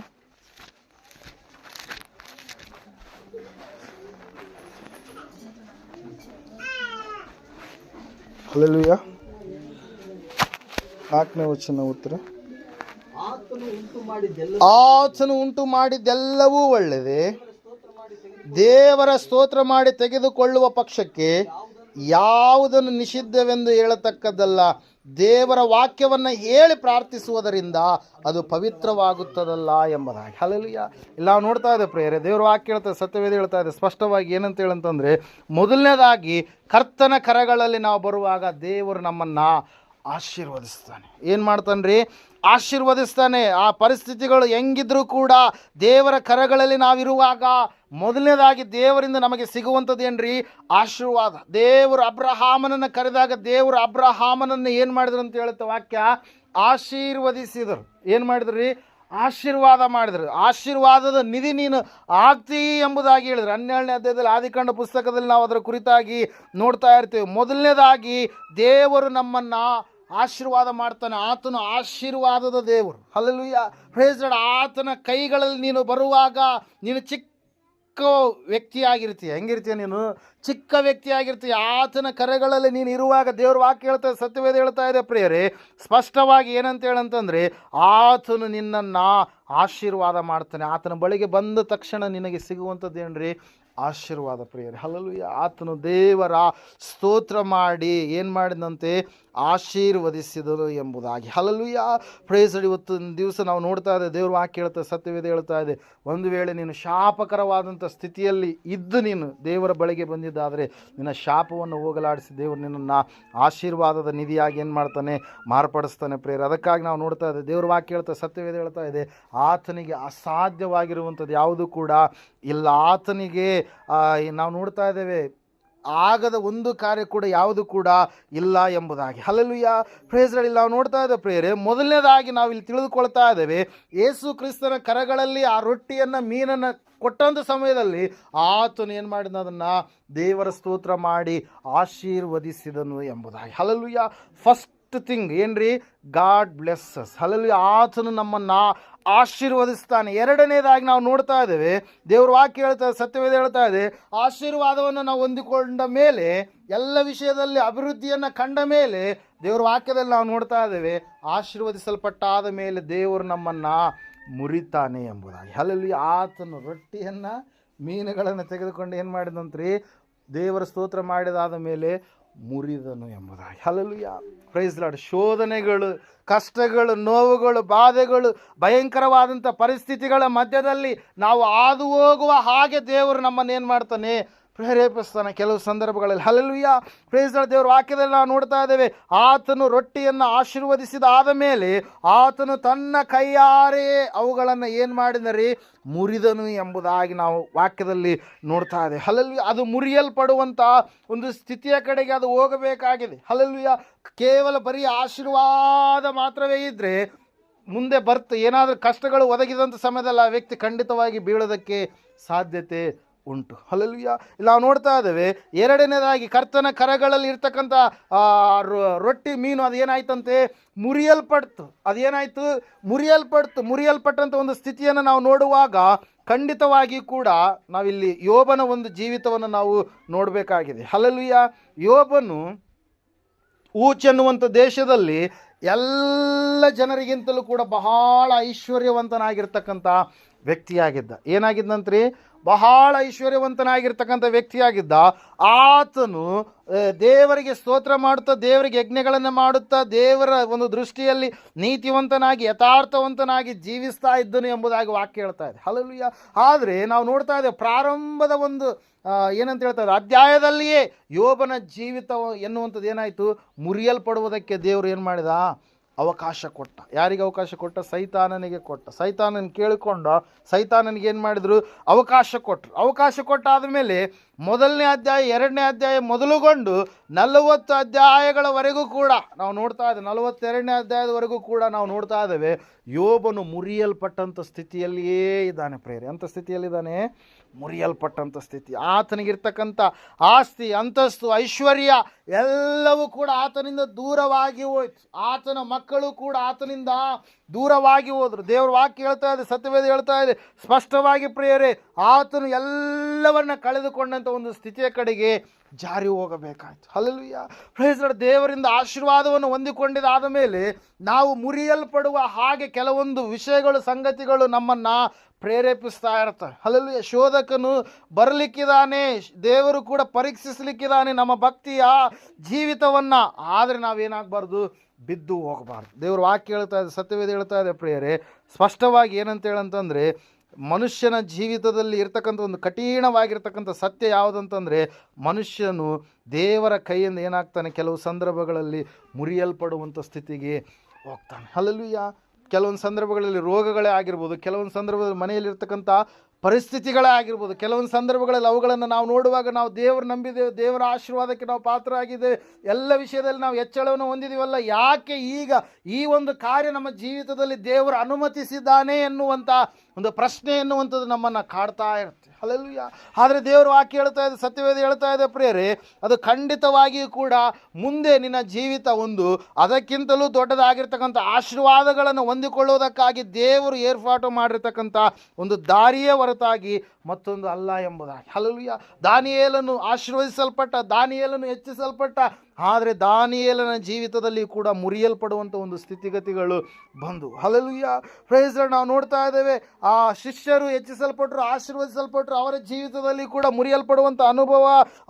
ಹಲ್ಲೆಲೂಯಾ. 4ನೇ ವಚನ ಉತ್ತರ. ಆತನು ಉಂಟು ಮಾಡಿದ್ದೆಲ್ಲವೂ ಒಳ್ಳೆಯದೇ, ದೇವರ ಸ್ತೋತ್ರ ಮಾಡಿ ತೆಗೆದುಕೊಳ್ಳುವ ಪಕ್ಷಕ್ಕೆ ಯಾವುದನ್ನು ನಿಷಿದ್ಧವೆಂದು ಹೇಳತಕ್ಕದ್ದಲ್ಲ. ದೇವರ ವಾಕ್ಯವನ್ನು ಹೇಳಿ ಪ್ರಾರ್ಥಿಸುವುದರಿಂದ ಅದು ಪವಿತ್ರವಾಗುತ್ತದಲ್ಲ ಎಂಬುದಾಗಿ. ಹಲ್ಲೆಲೂಯಾ. ಇಲ್ಲ ನಾವು ನೋಡ್ತಾ ಇದೆ ಪ್ರಿಯರೇ, ದೇವರ ವಾಕ್ಯ ಹೇಳ್ತದೆ, ಸತ್ಯವೇದ ಹೇಳ್ತಾ ಇದೆ ಸ್ಪಷ್ಟವಾಗಿ. ಏನಂತ ಹೇಳಂತಂದರೆ, ಮೊದಲನೇದಾಗಿ ಕರ್ತನ ಕರಗಳಲ್ಲಿ ನಾವು ಬರುವಾಗ ದೇವರು ನಮ್ಮನ್ನು ಆಶೀರ್ವದಿಸ್ತಾನೆ. ಏನು ಮಾಡ್ತಾನೆ ರೀ? ಆಶೀರ್ವದಿಸ್ತಾನೆ. ಆ ಪರಿಸ್ಥಿತಿಗಳು ಹೆಂಗಿದ್ರೂ ಕೂಡ ದೇವರ ಕರಗಳಲ್ಲಿ ನಾವಿರುವಾಗ ಮೊದಲನೇದಾಗಿ ದೇವರಿಂದ ನಮಗೆ ಸಿಗುವಂಥದ್ದು ಏನ್ರಿ? ಆಶೀರ್ವಾದ. ದೇವರು ಅಬ್ರಹಾಮನನ್ನು ಕರೆದಾಗ ದೇವರು ಅಬ್ರಹಾಮನನ್ನು ಏನು ಮಾಡಿದ್ರು ಅಂತ ಹೇಳುತ್ತೆ ವಾಕ್ಯ? ಆಶೀರ್ವದಿಸಿದರು. ಏನು ಮಾಡಿದ್ರಿ? ಆಶೀರ್ವಾದ ಮಾಡಿದ್ರು. ಆಶೀರ್ವಾದದ ನಿಧಿ ನೀನು ಆಗ್ತೀ ಎಂಬುದಾಗಿ ಹೇಳಿದ್ರು. 12ನೇ ಅಧ್ಯಾಯದಲ್ಲಿ ಆದಿಕಾಂಡ ಪುಸ್ತಕದಲ್ಲಿ ನಾವು ಅದರ ಕುರಿತಾಗಿ ನೋಡ್ತಾ ಇರ್ತೀವಿ. ಮೊದಲನೇದಾಗಿ ದೇವರು ನಮ್ಮನ್ನು ಆಶೀರ್ವಾದ ಮಾಡ್ತಾನೆ. ಆತನು ಆಶೀರ್ವಾದದ ದೇವರು. Hallelujah, praise Lord. ಆತನ ಕೈಗಳಲ್ಲಿ ನೀನು ಬರುವಾಗ ನೀನು ಚಿಕ್ಕ ವ್ಯಕ್ತಿಯಾಗಿರ್ತೀಯ. ಹೆಂಗಿರ್ತೀಯ ನೀನು? ಚಿಕ್ಕ ವ್ಯಕ್ತಿಯಾಗಿರ್ತೀಯ. ಆತನ ಕರೆಗಳಲ್ಲಿ ನೀನು ಇರುವಾಗ ದೇವ್ರ ವಾಕ್ಯ ಹೇಳ್ತಾ ಇದೆ, ಸತ್ಯವೇದ ಹೇಳ್ತಾ ಇದೆ ಪ್ರಿಯರೇ ಸ್ಪಷ್ಟವಾಗಿ. ಏನಂತ ಹೇಳಂತಂದರೆ, ಆತನು ನಿನ್ನನ್ನು ಆಶೀರ್ವಾದ ಮಾಡ್ತಾನೆ. ಆತನ ಬಳಿಗೆ ಬಂದ ತಕ್ಷಣ ನಿನಗೆ ಸಿಗುವಂಥದ್ದೇನ್ರಿ? ಆಶೀರ್ವಾದ ಪ್ರಿಯರೇ. ಹಲ್ಲೆಲೂಯಾ. ಆತನು ದೇವರ ಸ್ತೋತ್ರ ಮಾಡಿ ಏನು ಮಾಡಿದಂತೆ? ಆಶೀರ್ವದಿಸಿದನು ಎಂಬುದಾಗಿ. Hallelujah, praise Lord. ಇವತ್ತಿನ ದಿವಸ ನಾವು ನೋಡ್ತಾ ಇದ್ದೇವೆ, ದೇವ್ರ ವಾಕ್ಯ ಹೇಳ್ತಾ, ಸತ್ಯವೇದ ಹೇಳ್ತಾ ಇದೆ, ಒಂದು ವೇಳೆ ನೀನು ಶಾಪಕರವಾದಂಥ ಸ್ಥಿತಿಯಲ್ಲಿ ಇದ್ದು ನೀನು ದೇವರ ಬಳಿಗೆ ಬಂದಿದ್ದಾದರೆ ನಿನ್ನ ಶಾಪವನ್ನು ಹೋಗಲಾಡಿಸಿ ದೇವರು ನಿನ್ನನ್ನು ಆಶೀರ್ವಾದದ ನಿಧಿಯಾಗಿ ಏನು ಮಾಡ್ತಾನೆ? ಮಾರ್ಪಡಿಸ್ತಾನೆ ಪ್ರಿಯರೇ. ಅದಕ್ಕಾಗಿ ನಾವು ನೋಡ್ತಾ ಇದ್ದೇವೆ, ದೇವ್ರ ವಾಕ್ಯ ಹೇಳ್ತಾ, ಸತ್ಯವೇದ ಹೇಳ್ತಾ ಇದೆ, ಆತನಿಗೆ ಅಸಾಧ್ಯವಾಗಿರುವಂಥದ್ದು ಯಾವುದೂ ಕೂಡ ಇಲ್ಲ. ಆತನಿಗೆ ನಾವು ನೋಡ್ತಾ ಇದ್ದೇವೆ, ಆಗದ ಒಂದು ಕಾರ್ಯ ಕೂಡ ಯಾವುದು ಕೂಡ ಇಲ್ಲ ಎಂಬುದಾಗಿ. Hallelujah, praise Lord. ನಾವು ನೋಡ್ತಾ ಇದ್ದೇವೆ ಪ್ರಿಯರೇ, ಮೊದಲನೇದಾಗಿ ನಾವು ಇಲ್ಲಿ ತಿಳಿದುಕೊಳ್ತಾ ಇದ್ದೇವೆ, ಯೇಸು ಕ್ರಿಸ್ತನ ಕರಗಳಲ್ಲಿ ಆ ರೊಟ್ಟಿಯನ್ನು ಮೀನನ್ನು ಕೊಟ್ಟಂಥ ಸಮಯದಲ್ಲಿ ಆತನು ಏನು ಮಾಡಿದ? ಅದನ್ನು ದೇವರ ಸ್ತೋತ್ರ ಮಾಡಿ ಆಶೀರ್ವದಿಸಿದನು ಎಂಬುದಾಗಿ. ಹಲ್ಲೆಲೂಯಾ. ಫಸ್ಟ್ ಥಿಂಗ್ ಏನ್ರಿ? God blesses. ಹಲ್ಲೆಲೂಯಾ. ಆತನು ನಮ್ಮನ್ನು ಆಶೀರ್ವದಿಸ್ತಾನೆ. ಎರಡನೇದಾಗಿ ನಾವು ನೋಡ್ತಾ ಇದ್ದೇವೆ, ದೇವ್ರ ವಾಕ್ಯ ಹೇಳ್ತಾ, ಸತ್ಯವೇದ ಹೇಳ್ತಾ ಇದೆ, ಆಶೀರ್ವಾದವನ್ನು ನಾವು ಹೊಂದಿಕೊಂಡ ಮೇಲೆ, ಎಲ್ಲ ವಿಷಯದಲ್ಲಿ ಅಭಿವೃದ್ಧಿಯನ್ನು ಕಂಡ ಮೇಲೆ, ದೇವ್ರ ವಾಕ್ಯದಲ್ಲಿ ನಾವು ನೋಡ್ತಾ ಇದ್ದೇವೆ, ಆಶೀರ್ವದಿಸಲ್ಪಟ್ಟಾದ ಮೇಲೆ ದೇವರು ನಮ್ಮನ್ನು ಮುರಿತಾನೆ ಎಂಬುದಾಗಿ. ಹಲ್ಲೆಲೂಯಾ. ಆತನು ರೊಟ್ಟಿಯನ್ನು ಮೀನುಗಳನ್ನು ತೆಗೆದುಕೊಂಡು ಏನು ಮಾಡಿದಂತ್ರಿ? ದೇವರ ಸ್ತೋತ್ರ ಮಾಡಿದಾದ ಮೇಲೆ ಮುರಿದನು ಎಂಬುದಾಗಿ. Hallelujah, praise lord. ಶೋಧನೆಗಳು, ಕಷ್ಟಗಳು, ನೋವುಗಳು, ಬಾಧೆಗಳು, ಭಯಂಕರವಾದಂಥ ಪರಿಸ್ಥಿತಿಗಳ ಮಧ್ಯದಲ್ಲಿ ನಾವು ಹಾದು ಹೋಗುವ ಹಾಗೆ ದೇವರು ನಮ್ಮನ್ನು ಏನು ಮಾಡ್ತಾನೆ? ಪ್ರೇರೇಪಿಸ್ತಾನೆ ಕೆಲವು ಸಂದರ್ಭಗಳಲ್ಲಿ. Hallelujah, praise Lord. ದೇವರ ವಾಕ್ಯದಲ್ಲಿ ನಾವು ನೋಡ್ತಾ ಇದ್ದೇವೆ, ಆತನು ರೊಟ್ಟಿಯನ್ನು ಆಶೀರ್ವದಿಸಿದಾದ ಮೇಲೆ ಆತನು ತನ್ನ ಕೈಯಾರೆ ಅವುಗಳನ್ನು ಏನು ಮಾಡಿದರಿ? ಮುರಿದನು ಎಂಬುದಾಗಿ ನಾವು ವಾಕ್ಯದಲ್ಲಿ ನೋಡ್ತಾ ಇದ್ದೇವೆ. ಹಲ್ಲೆಲೂಯಾ. ಅದು ಮುರಿಯಲ್ಪಡುವಂಥ ಒಂದು ಸ್ಥಿತಿಯ ಕಡೆಗೆ ಅದು ಹೋಗಬೇಕಾಗಿದೆ. ಹಲ್ಲೆಲೂಯಾ. ಕೇವಲ ಬರೀ ಆಶೀರ್ವಾದ ಮಾತ್ರವೇ ಇದ್ದರೆ ಮುಂದೆ ಏನಾದರೂ ಕಷ್ಟಗಳು ಒದಗಿದಂಥ ಸಮಯದಲ್ಲಿ ಆ ವ್ಯಕ್ತಿ ಖಂಡಿತವಾಗಿ ಬೀಳೋದಕ್ಕೆ ಸಾಧ್ಯತೆ ಉಂಟು. ಹಲ್ಲೆಲೂಯಾ. ಇಲ್ಲಿ ನಾವು ನೋಡ್ತಾ ಇದ್ದೇವೆ, ಎರಡನೇದಾಗಿ ಕರ್ತನ ಕರಗಳಲ್ಲಿ ಇರ್ತಕ್ಕಂಥ ರೊಟ್ಟಿ ಮೀನು ಅದೇನಾಯ್ತಂತೆ? ಮುರಿಯಲ್ಪಡ್ತು. ಅದೇನಾಯಿತು? ಮುರಿಯಲ್ಪಟ್ಟಂಥ ಒಂದು ಸ್ಥಿತಿಯನ್ನು ನಾವು ನೋಡುವಾಗ ಖಂಡಿತವಾಗಿ ಕೂಡ ನಾವಿಲ್ಲಿ ಯೋಬನ ಒಂದು ಜೀವಿತವನ್ನು ನಾವು ನೋಡಬೇಕಾಗಿದೆ. ಹಲ್ಲೆಲೂಯಾ. ಯೋಬನು ಊಚ್ ಎನ್ನುವಂಥ ದೇಶದಲ್ಲಿ ಎಲ್ಲ ಜನರಿಗಿಂತಲೂ ಕೂಡ ಬಹಳ ಐಶ್ವರ್ಯವಂತನಾಗಿರ್ತಕ್ಕಂಥ ವ್ಯಕ್ತಿಯಾಗಿದ್ದ. ಏನಾಗಿದ್ದಂತ್ರಿ? ಬಹಳ ಐಶ್ವರ್ಯವಂತನಾಗಿರ್ತಕ್ಕಂಥ ವ್ಯಕ್ತಿಯಾಗಿದ್ದ. ಆತನು ದೇವರಿಗೆ ಸ್ತೋತ್ರ ಮಾಡುತ್ತಾ, ದೇವರಿಗೆ ಯಜ್ಞಗಳನ್ನು ಮಾಡುತ್ತಾ, ದೇವರ ಒಂದು ದೃಷ್ಟಿಯಲ್ಲಿ ನೀತಿವಂತನಾಗಿ ಯಥಾರ್ಥವಂತನಾಗಿ ಜೀವಿಸ್ತಾ ಇದ್ದನು ಎಂಬುದಾಗಿ ವಾಕ್ಯ ಹೇಳ್ತಾ ಇದೆ. ಹಲ್ಲೆಲೂಯಾ. ಆದರೆ ನಾವು ನೋಡ್ತಾ ಇದ್ದೇವೆ, ಪ್ರಾರಂಭದ ಒಂದು ಏನಂತ ಹೇಳ್ತಾರೆ ಅಧ್ಯಾಯದಲ್ಲಿಯೇ ಯೋಬನ ಜೀವಿತ ಎನ್ನುವಂಥದ್ದು ಏನಾಯಿತು? ಮುರಿಯಲ್ಪಡುವುದಕ್ಕೆ ದೇವರು ಏನು ಮಾಡಿದ? ಅವಕಾಶ ಕೊಟ್ಟ. ಯಾರಿಗೆ ಅವಕಾಶ ಕೊಟ್ಟ? ಸೈತಾನನಿಗೆ ಕೊಟ್ಟ. ಸೈತಾನನ ಕೇಳಿಕೊಂಡು ಸೈತಾನನಿಗೆ ಏನು ಮಾಡಿದರು? ಅವಕಾಶ ಕೊಟ್ಟರು. ಅವಕಾಶ ಕೊಟ್ಟಾದ ಮೇಲೆ ಮೊದಲನೇ ಅಧ್ಯಾಯ, ಎರಡನೇ ಅಧ್ಯಾಯ ಮೊದಲುಗೊಂಡು 40 ಅಧ್ಯಾಯಗಳವರೆಗೂ ಕೂಡ ನಾವು ನೋಡ್ತಾ ಇದ್ದೇವೆ. 42ನೇ ಅಧ್ಯಾಯದವರೆಗೂ ಕೂಡ ನಾವು ನೋಡ್ತಾ ಇದ್ದೇವೆ, ಯೋಬನು ಮುರಿಯಲ್ಪಟ್ಟಂಥ ಸ್ಥಿತಿಯಲ್ಲಿಯೇ ಇದ್ದಾನೆ ಪ್ರೇರೆ. ಅಂಥ ಸ್ಥಿತಿಯಲ್ಲಿದ್ದಾನೆ, ಮುರಿಯಲ್ಪಟ್ಟಂಥ ಸ್ಥಿತಿ. ಆತನಿಗಿರ್ತಕ್ಕಂಥ ಆಸ್ತಿ, ಅಂತಸ್ತು, ಐಶ್ವರ್ಯ ಎಲ್ಲವೂ ಕೂಡ ಆತನಿಂದ ದೂರವಾಗಿ ಹೋಯ್ತು. ಆತನ ಮಕ್ಕಳು ಕೂಡ ಆತನಿಂದ ದೂರವಾಗಿ ಹೋದರು. ದೇವರ ವಾಕ್ಯ ಹೇಳ್ತಾ ಇದೆ, ಸತ್ಯವೇದ ಹೇಳ್ತಾ ಇದೆ ಸ್ಪಷ್ಟವಾಗಿ ಪ್ರಿಯರೇ, ಆತನು ಎಲ್ಲವನ್ನ ಕಳೆದುಕೊಂಡಂಥ ಒಂದು ಸ್ಥಿತಿಯ ಕಡೆಗೆ ಜಾರಿ ಹೋಗಬೇಕಾಯ್ತು. Hallelujah, praise lord. ದೇವರಿಂದ ಆಶೀರ್ವಾದವನ್ನು ಹೊಂದಿಕೊಂಡಿದ್ದಾದ ಮೇಲೆ ನಾವು ಮುರಿಯಲ್ಪಡುವ ಹಾಗೆ ಕೆಲವೊಂದು ವಿಷಯಗಳು, ಸಂಗತಿಗಳು ನಮ್ಮನ್ನು ಪ್ರೇರೇಪಿಸ್ತಾ ಇರ್ತಾರೆ. ಹಲ್ಲೆಲೂಯಾ. ಶೋಧಕನು ಬರಲಿಕ್ಕಿದ್ದಾನೆ, ದೇವರು ಕೂಡ ಪರೀಕ್ಷಿಸಲಿಕ್ಕಿದ್ದಾನೆ ನಮ್ಮ ಭಕ್ತಿಯ ಜೀವಿತವನ್ನು. ಆದರೆ ನಾವೇನಾಗಬಾರ್ದು, ಬಿದ್ದು ಹೋಗಬಾರ್ದು. ದೇವ್ರ ವಾಕ್ಯ ಹೇಳ್ತಾ ಇದೆ, ಸತ್ಯವೇದ ಹೇಳ್ತಾ ಇದೆ ಪ್ರಿಯರೇ, ಸ್ಪಷ್ಟವಾಗಿ ಏನಂತ ಹೇಳಂತಂದರೆ, ಮನುಷ್ಯನ ಜೀವಿತದಲ್ಲಿ ಇರ್ತಕ್ಕಂಥ ಒಂದು ಕಠಿಣವಾಗಿರ್ತಕ್ಕಂಥ ಸತ್ಯ ಯಾವುದಂತಂದರೆ, ಮನುಷ್ಯನು ದೇವರ ಕೈಯಿಂದ ಏನಾಗ್ತಾನೆ, ಕೆಲವು ಸಂದರ್ಭಗಳಲ್ಲಿ ಮುರಿಯಲ್ಪಡುವಂಥ ಸ್ಥಿತಿಗೆ ಹೋಗ್ತಾನೆ. ಹಲ್ಲೆಲೂಯಾ. ಕೆಲವೊಂದು ಸಂದರ್ಭಗಳಲ್ಲಿ ರೋಗಗಳೇ ಆಗಿರ್ಬೋದು, ಕೆಲವೊಂದು ಸಂದರ್ಭದಲ್ಲಿ ಮನೆಯಲ್ಲಿರ್ತಕ್ಕಂಥ ಪರಿಸ್ಥಿತಿಗಳೇ ಆಗಿರ್ಬೋದು, ಕೆಲವೊಂದು ಸಂದರ್ಭಗಳಲ್ಲಿ ಅವುಗಳನ್ನು ನಾವು ನೋಡುವಾಗ ನಾವು ದೇವರು ನಂಬಿದ್ದೇವೆ, ದೇವರ ಆಶೀರ್ವಾದಕ್ಕೆ ನಾವು ಪಾತ್ರರಾಗಿದ್ದೇವೆ, ಎಲ್ಲ ವಿಷಯದಲ್ಲಿ ನಾವು ಹೆಚ್ಚಳವನ್ನು ಹೊಂದಿದ್ದೀವಲ್ಲ, ಯಾಕೆ ಈಗ ಈ ಒಂದು ಕಾರ್ಯ ನಮ್ಮ ಜೀವಿತದಲ್ಲಿ ದೇವರು ಅನುಮತಿಸಿದ್ದಾನೆ ಎನ್ನುವಂಥ ಒಂದು ಪ್ರಶ್ನೆ ಎನ್ನುವಂಥದ್ದು ನಮ್ಮನ್ನು ಕಾಡ್ತಾ ಇರುತ್ತೆ. ಹಲ್ಲೆಲೂಯಾ. ಆದರೆ ದೇವರು ವಾಕ್ಯ ಹೇಳ್ತಾ ಇದೆ, ಸತ್ಯವೇದ ಹೇಳ್ತಾ ಇದೆ ಪ್ರಿಯರೇ, ಅದು ಖಂಡಿತವಾಗಿಯೂ ಕೂಡ ಮುಂದೆ ನಿನ್ನ ಜೀವಿತ ಒಂದು ಅದಕ್ಕಿಂತಲೂ ದೊಡ್ಡದಾಗಿರ್ತಕ್ಕಂಥ ಆಶೀರ್ವಾದಗಳನ್ನು ಹೊಂದಿಕೊಳ್ಳುವುದಕ್ಕಾಗಿ ದೇವರು ಏರ್ಪಾಟು ಮಾಡಿರ್ತಕ್ಕಂಥ ಒಂದು ದಾರಿಯೇ ಹೊರತಾಗಿ ಮತ್ತೊಂದು ಅಲ್ಲ ಎಂಬುದಾಗಿ. ಹಲ್ಲೆಲೂಯಾ. ದಾನಿಯೇಲನು ಆಶೀರ್ವದಿಸಲ್ಪಟ್ಟ, ದಾನಿಯೇಲನು ಹೆಚ್ಚಿಸಲ್ಪಟ್ಟ, ಆದರೆ ದಾನಿಯೇಲನ ಜೀವಿತದಲ್ಲಿ ಕೂಡ ಮುರಿಯಲ್ಪಡುವಂಥ ಒಂದು ಸ್ಥಿತಿಗತಿಗಳು ಬಂದು. ಹಲ್ಲೆಲೂಯಾ. Praise Lord. ನಾವು ನೋಡ್ತಾ ಇದ್ದೇವೆ, ಆ ಶಿಷ್ಯರು ಹೆಚ್ಚಿಸಲ್ಪಟ್ಟರು, ಆಶೀರ್ವದಿಸಲ್ಪಟ್ಟರು, ಅವರ ಜೀವಿತದಲ್ಲಿ ಕೂಡ ಮುರಿಯಲ್ಪಡುವಂಥ ಅನುಭವ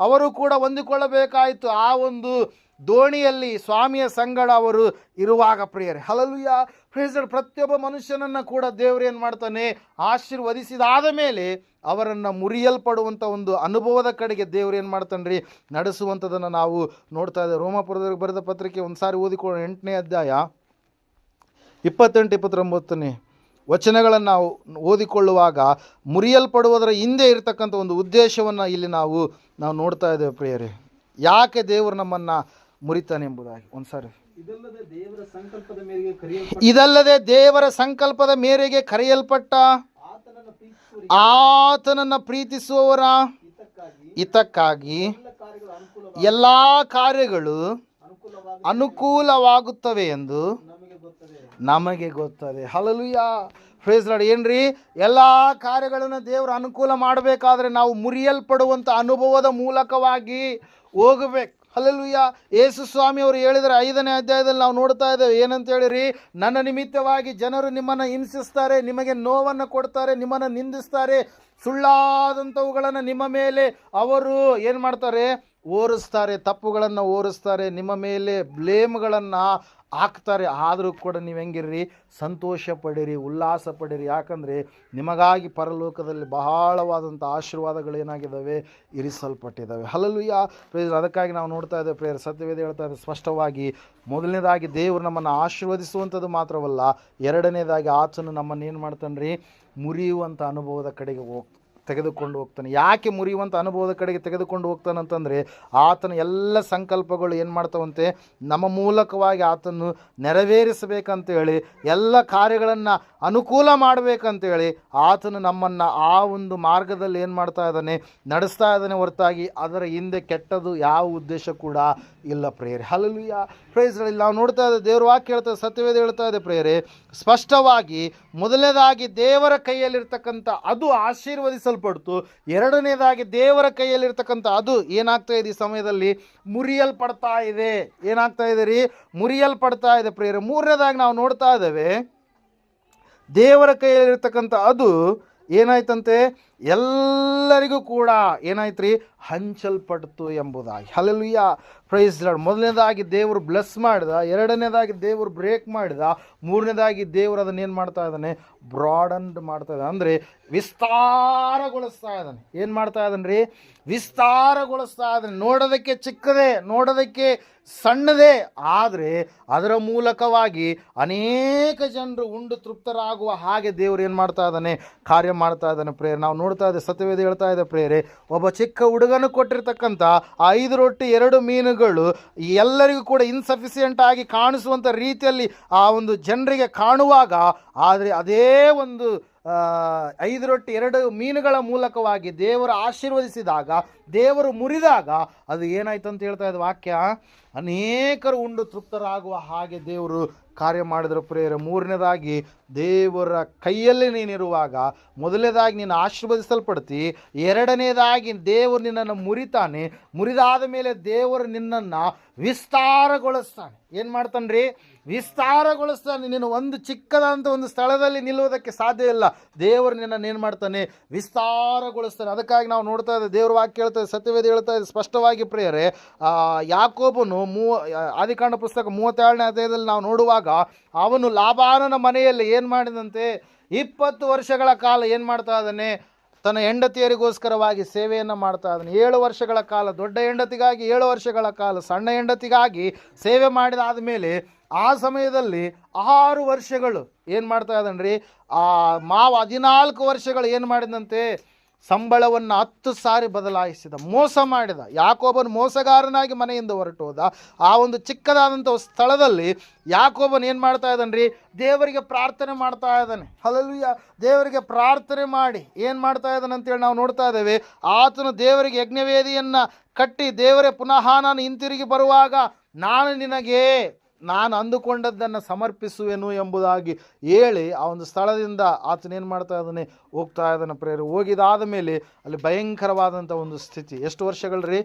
ಅವರು ಕೂಡ ಹೊಂದಿಕೊಳ್ಳಬೇಕಾಯಿತು. ಆ ಒಂದು ದೋಣಿಯಲ್ಲಿ ಸ್ವಾಮಿಯ ಸಂಗಡ ಅವರು ಇರುವಾಗ ಪ್ರಿಯರೇ. ಹಲ್ಲೆಲೂಯಾ. Praise Lord. ಪ್ರತಿಯೊಬ್ಬ ಮನುಷ್ಯನನ್ನು ಕೂಡ ದೇವರು ಏನು ಮಾಡ್ತಾನೆ, ಆಶೀರ್ವದಿಸಿದಾದ ಮೇಲೆ ಅವರನ್ನು ಮುರಿಯಲ್ಪಡುವಂಥ ಒಂದು ಅನುಭವದ ಕಡೆಗೆ ದೇವರು ಏನು ಮಾಡ್ತಾನೆ ರೀ, ನಡೆಸುವಂಥದ್ದನ್ನು ನಾವು ನೋಡ್ತಾ ಇದ್ದೇವೆ. ರೋಮಾಪುರದವರಿಗೆ ಬರೆದ ಪತ್ರಿಕೆ ಒಂದು ಸಾರಿ ಓದಿಕೊಳ್ಳೋಣ, 8ನೇ ಅಧ್ಯಾಯ 28-29 ವಚನಗಳನ್ನು ನಾವು ಓದಿಕೊಳ್ಳುವಾಗ ಮುರಿಯಲ್ಪಡುವುದರ ಹಿಂದೆ ಇರತಕ್ಕಂಥ ಒಂದು ಉದ್ದೇಶವನ್ನು ಇಲ್ಲಿ ನಾವು ನೋಡ್ತಾ ಇದ್ದೇವೆ ಪ್ರಿಯರೇ. ಯಾಕೆ ದೇವರು ನಮ್ಮನ್ನು ಮುರಿತಾನೆ ಎಂಬುದಾಗಿ ಒಂದು ಸಾರಿ. ಇದಲ್ಲದೆ ದೇವರ ಸಂಕಲ್ಪದ ಮೇರೆಗೆ ಕರೆಯಲ್ಪಟ್ಟ ಆತನನ್ನು ಪ್ರೀತಿಸುವವರ ಹಿತಕ್ಕಾಗಿ ಎಲ್ಲ ಕಾರ್ಯಗಳು ಅನುಕೂಲವಾಗುತ್ತವೆ ಎಂದು ನಮಗೆ ಗೊತ್ತದೆ. ಹಲ್ಲೆಲೂಯಾ. Praise lord. ಏನ್ರಿ, ಎಲ್ಲ ಕಾರ್ಯಗಳನ್ನು ದೇವರು ಅನುಕೂಲ ಮಾಡಬೇಕಾದ್ರೆ ನಾವು ಮುರಿಯಲ್ಪಡುವಂಥ ಅನುಭವದ ಮೂಲಕವಾಗಿ ಹೋಗಬೇಕು. ಹಲ್ಲೆಲೂಯಾ. ಯೇಸು ಸ್ವಾಮಿ ಅವರು ಹೇಳಿದರೆ 5ನೇ ಅಧ್ಯಾಯದಲ್ಲಿ ನಾವು ನೋಡ್ತಾ ಇದ್ದೇವೆ, ಏನಂತ ಹೇಳಿರಿ, ನನ್ನ ನಿಮಿತ್ತವಾಗಿ ಜನರು ನಿಮ್ಮನ್ನು ಹಿಂಸಿಸ್ತಾರೆ, ನಿಮಗೆ ನೋವನ್ನು ಕೊಡ್ತಾರೆ, ನಿಮ್ಮನ್ನು ನಿಂದಿಸ್ತಾರೆ, ಸುಳ್ಳಾದಂಥವುಗಳನ್ನು ನಿಮ್ಮ ಮೇಲೆ ಅವರು ಏನು ಮಾಡ್ತಾರೆ, ಓರಿಸ್ತಾರೆ, ತಪ್ಪುಗಳನ್ನು ಓರಿಸ್ತಾರೆ, ನಿಮ್ಮ ಮೇಲೆ ಬ್ಲೇಮ್ಗಳನ್ನು ಹಾಕ್ತಾರೆ. ಆದರೂ ಕೂಡ ನೀವು ಹೆಂಗಿರ್ರಿ, ಸಂತೋಷ ಪಡಿರಿ, ಉಲ್ಲಾಸ ಪಡಿರಿ. ಯಾಕಂದರೆ ನಿಮಗಾಗಿ ಪರಲೋಕದಲ್ಲಿ ಬಹಳವಾದಂಥ ಆಶೀರ್ವಾದಗಳು ಏನಾಗಿದ್ದಾವೆ, ಇರಿಸಲ್ಪಟ್ಟಿದ್ದಾವೆ. ಹಲ್ಲೆಲೂಯಾ. ಪ್ರೇಯರ್. ಅದಕ್ಕಾಗಿ ನಾವು ನೋಡ್ತಾ ಇದ್ದೇವೆ ಪ್ರೇಯರ್, ಸತ್ಯವೇದ ಹೇಳ್ತಾ ಇದೆ ಸ್ಪಷ್ಟವಾಗಿ, ಮೊದಲನೇದಾಗಿ ದೇವರು ನಮ್ಮನ್ನು ಆಶೀರ್ವದಿಸುವಂಥದ್ದು ಮಾತ್ರವಲ್ಲ, ಎರಡನೇದಾಗಿ ಆತನು ನಮ್ಮನ್ನು ಏನು ಮಾಡ್ತಾನೆ ರೀ, ಮುರಿಯುವಂಥ ಅನುಭವದ ಕಡೆಗೆ ತೆಗೆದುಕೊಂಡು ಹೋಗ್ತಾನೆ. ಯಾಕೆ ಮುರಿಯುವಂಥ ಅನುಭವದ ಕಡೆಗೆ ತೆಗೆದುಕೊಂಡು ಹೋಗ್ತಾನಂತಂದರೆ, ಆತನ ಎಲ್ಲ ಸಂಕಲ್ಪಗಳು ಏನು ಮಾಡ್ತಾವಂತೆ, ನಮ್ಮ ಮೂಲಕವಾಗಿ ಆತನು ನೆರವೇರಿಸಬೇಕಂತೇಳಿ, ಎಲ್ಲ ಕಾರ್ಯಗಳನ್ನು ಅನುಕೂಲ ಮಾಡಬೇಕಂತೇಳಿ ಆತನು ನಮ್ಮನ್ನು ಆ ಒಂದು ಮಾರ್ಗದಲ್ಲಿ ಏನು ಮಾಡ್ತಾ ಇದ್ದಾನೆ, ನಡೆಸ್ತಾ ಇದ್ದಾನೆ ಹೊರತಾಗಿ ಅದರ ಹಿಂದೆ ಕೆಟ್ಟದು ಯಾವ ಉದ್ದೇಶ ಕೂಡ ಇಲ್ಲ ಪ್ರೇಯರೆ. ಹಲ್ಲೆಲೂಯಾ. Praise Lord. ನಾವು ನೋಡ್ತಾ ಇದ್ದೇವೆ, ದೇವ್ರ ವಾಕ್ಯ ಹೇಳ್ತಾ ಇದೆ, ಸತ್ಯವೇದ ಹೇಳ್ತಾ ಇದೆ ಪ್ರೇಯರೆ, ಸ್ಪಷ್ಟವಾಗಿ ಮೊದಲನೇದಾಗಿ ದೇವರ ಕೈಯಲ್ಲಿರ್ತಕ್ಕಂಥ ಅದು ಆಶೀರ್ವದಿಸಲ್ಪಡ್ತು, ಎರಡನೇದಾಗಿ ದೇವರ ಕೈಯಲ್ಲಿರ್ತಕ್ಕಂಥ ಅದು ಏನಾಗ್ತಾ ಇದೆ, ಈ ಸಮಯದಲ್ಲಿ ಮುರಿಯಲ್ಪಡ್ತಾ ಇದೆ. ಏನಾಗ್ತಾ ಇದೆ ರೀ, ಮುರಿಯಲ್ಪಡ್ತಾ ಇದೆ ಪ್ರೇಯರೆ. ಮೂರನೇದಾಗಿ ನಾವು ನೋಡ್ತಾ ಇದ್ದೇವೆ, ದೇವರ ಕೈಯಲ್ಲಿರ್ತಕ್ಕಂಥ ಅದು ಏನಾಯ್ತಂತೆ, ಎಲ್ಲರಿಗೂ ಕೂಡ ಏನಾಯ್ತು ರೀ, ಹಂಚಲ್ಪಡ್ತು ಎಂಬುದಾಗಿ. ಹಲ್ಲೆಲೂಯಾ. Praise Lord. ಮೊದಲನೇದಾಗಿ ದೇವರು ಬ್ಲೆಸ್ ಮಾಡಿದ, ಎರಡನೇದಾಗಿ ದೇವರು ಬ್ರೇಕ್ ಮಾಡಿದ, ಮೂರನೇದಾಗಿ ದೇವರು ಅದನ್ನೇನು ಮಾಡ್ತಾ ಇದ್ದಾನೆ, ಬ್ರಾಡನ್ಡ್ ಮಾಡ್ತಾ ಇದ್ದಾನೆ, ಅಂದರೆ ವಿಸ್ತಾರಗೊಳಿಸ್ತಾ ಇದ್ದಾನೆ. ಏನು ಮಾಡ್ತಾ ಇದ್ದಾನೆ ರೀ, ವಿಸ್ತಾರಗೊಳಿಸ್ತಾ ಇದ್ದಾನೆ. ನೋಡೋದಕ್ಕೆ ಚಿಕ್ಕದೇ, ನೋಡೋದಕ್ಕೆ ಸಣ್ಣದೇ, ಆದರೆ ಅದರ ಮೂಲಕವಾಗಿ ಅನೇಕ ಜನರು ಉಂಡು ತೃಪ್ತರಾಗುವ ಹಾಗೆ ದೇವರು ಏನು ಮಾಡ್ತಾ ಇದ್ದಾನೆ, ಕಾರ್ಯ ಮಾಡ್ತಾ ಇದ್ದಾನೆ ಪ್ರೇಯರ್. ನಾವು ನೋಡ್ತಾ ಇದ್ದೇವೆ, ಸತ್ಯವೇದ ಹೇಳ್ತಾ ಇದೆ ಪ್ರೇಯರೆ, ಒಬ್ಬ ಚಿಕ್ಕ ಹುಡುಗನು ಕೊಟ್ಟಿರ್ತಕ್ಕಂಥ 5 ರೊಟ್ಟಿ 2 ಮೀನುಗಳು ಎಲ್ಲರಿಗೂ ಕೂಡ ಇನ್ಸಫಿಸಿಯೆಂಟ್ ಆಗಿ ಕಾಣಿಸುವಂಥ ರೀತಿಯಲ್ಲಿ ಆ ಒಂದು ಜನರಿಗೆ ಕಾಣುವಾಗ, ಆದರೆ ಅದೇ ಒಂದು 5 ರೊಟ್ಟಿ 2 ಮೀನುಗಳ ಮೂಲಕವಾಗಿ ದೇವರು ಆಶೀರ್ವದಿಸಿದಾಗ, ದೇವರು ಮುರಿದಾಗ ಅದು ಏನಾಯ್ತು ಅಂತ ಹೇಳ್ತಾ ಇದ್ದ ವಾಕ್ಯ, ಅನೇಕರು ಉಂಡು ತೃಪ್ತರಾಗುವ ಹಾಗೆ ದೇವರು ಕಾರ್ಯ ಮಾಡಿದ್ರು ಪ್ರೇಯರೆ. ಮೂರನೇದಾಗಿ ದೇವರ ಕೈಯಲ್ಲಿ ನೀನಿರುವಾಗ ಮೊದಲನೇದಾಗಿ ನೀನು ಆಶೀರ್ವದಿಸಲ್ಪಡ್ತಿ, ಎರಡನೇದಾಗಿ ದೇವರು ನಿನ್ನನ್ನು ಮುರಿತಾನೆ, ಮುರಿದಾದ ಮೇಲೆ ದೇವರು ನಿನ್ನನ್ನು ವಿಸ್ತಾರಗೊಳಿಸ್ತಾನೆ. ಏನು ಮಾಡ್ತಾನ್ರಿ? ವಿಸ್ತಾರಗೊಳಿಸ್ತಾನೆ. ನೀನು ಒಂದು ಚಿಕ್ಕದಾದಂಥ ಒಂದು ಸ್ಥಳದಲ್ಲಿ ನಿಲ್ಲುವುದಕ್ಕೆ ಸಾಧ್ಯ ಇಲ್ಲ. ದೇವರು ನಿನ್ನನ್ನು ಏನು ಮಾಡ್ತಾನೆ? ವಿಸ್ತಾರಗೊಳಿಸ್ತಾನೆ. ಅದಕ್ಕಾಗಿ ನಾವು ನೋಡ್ತಾ ಇದ್ದೇವೆ, ದೇವ್ರ ವಾಕ್ಯ ಹೇಳ್ತಾ ಸತ್ಯವೇದ ಹೇಳ್ತಾ ಇದೆ ಸ್ಪಷ್ಟವಾಗಿ ಪ್ರಿಯರೇ. ಯಾಕೋಬನು ಆದಿಕಾಂಡ ಪುಸ್ತಕ 37ನೇ ಅಧ್ಯಾಯದಲ್ಲಿ ನಾವು ನೋಡುವಾಗ, ಅವನು ಲಾಬಾನನ ಮನೆಯಲ್ಲಿ ಏನು ಮಾಡಿದಂತೆ 20 ವರ್ಷಗಳ ಕಾಲ ಏನು ಮಾಡ್ತಾ ಇದ್ದಾನೆ? ತನ್ನ ಹೆಂಡತಿಯರಿಗೋಸ್ಕರವಾಗಿ ಸೇವೆಯನ್ನು ಮಾಡ್ತಾ ಇದ್ದಾನೆ. 7 ವರ್ಷಗಳ ಕಾಲ ದೊಡ್ಡ ಹೆಂಡತಿಗಾಗಿ, 7 ವರ್ಷಗಳ ಕಾಲ ಸಣ್ಣ ಹೆಂಡತಿಗಾಗಿ ಸೇವೆ ಮಾಡಿದಾದ ಮೇಲೆ ಆ ಸಮಯದಲ್ಲಿ 6 ವರ್ಷಗಳು ಏನು ಮಾಡ್ತಾ ಇದ್ದಾನ್ರಿ? 14 ವರ್ಷಗಳು ಏನು ಮಾಡಿದಂತೆ? ಸಂಬಳವನ್ನು 10 ಸಾರಿ ಬದಲಾಯಿಸಿದ, ಮೋಸ ಮಾಡಿದ. ಯಾಕೋಬನು ಮೋಸಗಾರನಾಗಿ ಮನೆಯಿಂದ ಹೊರಟು ಹೋದ. ಆ ಒಂದು ಚಿಕ್ಕದಾದಂಥ ಸ್ಥಳದಲ್ಲಿ ಯಾಕೋಬನು ಏನು ಮಾಡ್ತಾ ಇದ್ದಾನ್ರಿ? ದೇವರಿಗೆ ಪ್ರಾರ್ಥನೆ ಮಾಡ್ತಾ ಇದ್ದಾನೆ. ಹಲ್ಲೆಲೂಯಾ. ದೇವರಿಗೆ ಪ್ರಾರ್ಥನೆ ಮಾಡಿ ಏನು ಮಾಡ್ತಾ ಇದ್ದಾನೆ ಅಂತೇಳಿ ನಾವು ನೋಡ್ತಾ ಇದ್ದೇವೆ. ಆತನು ದೇವರಿಗೆ ಯಜ್ಞವೇದಿಯನ್ನು ಕಟ್ಟಿ, ದೇವರೇ ಪುನಃ ನಾನು ಹಿಂತಿರುಗಿ ಬರುವಾಗ ನಾನು ಅಂದುಕೊಂಡದ್ದನ್ನು ಸಮರ್ಪಿಸುವೆನು ಎಂಬುದಾಗಿ ಹೇಳಿ ಆ ಒಂದು ಸ್ಥಳದಿಂದ ಆತನೇನು ಮಾಡ್ತಾ ಇದ್ದಾನೆ? ಹೋಗ್ತಾ ಇದ್ದಾನೆ ಪ್ರೇರೆ. ಹೋಗಿದಾದ ಮೇಲೆ ಅಲ್ಲಿ ಭಯಂಕರವಾದಂಥ ಒಂದು ಸ್ಥಿತಿ. ಎಷ್ಟು ವರ್ಷಗಳು ರೀ?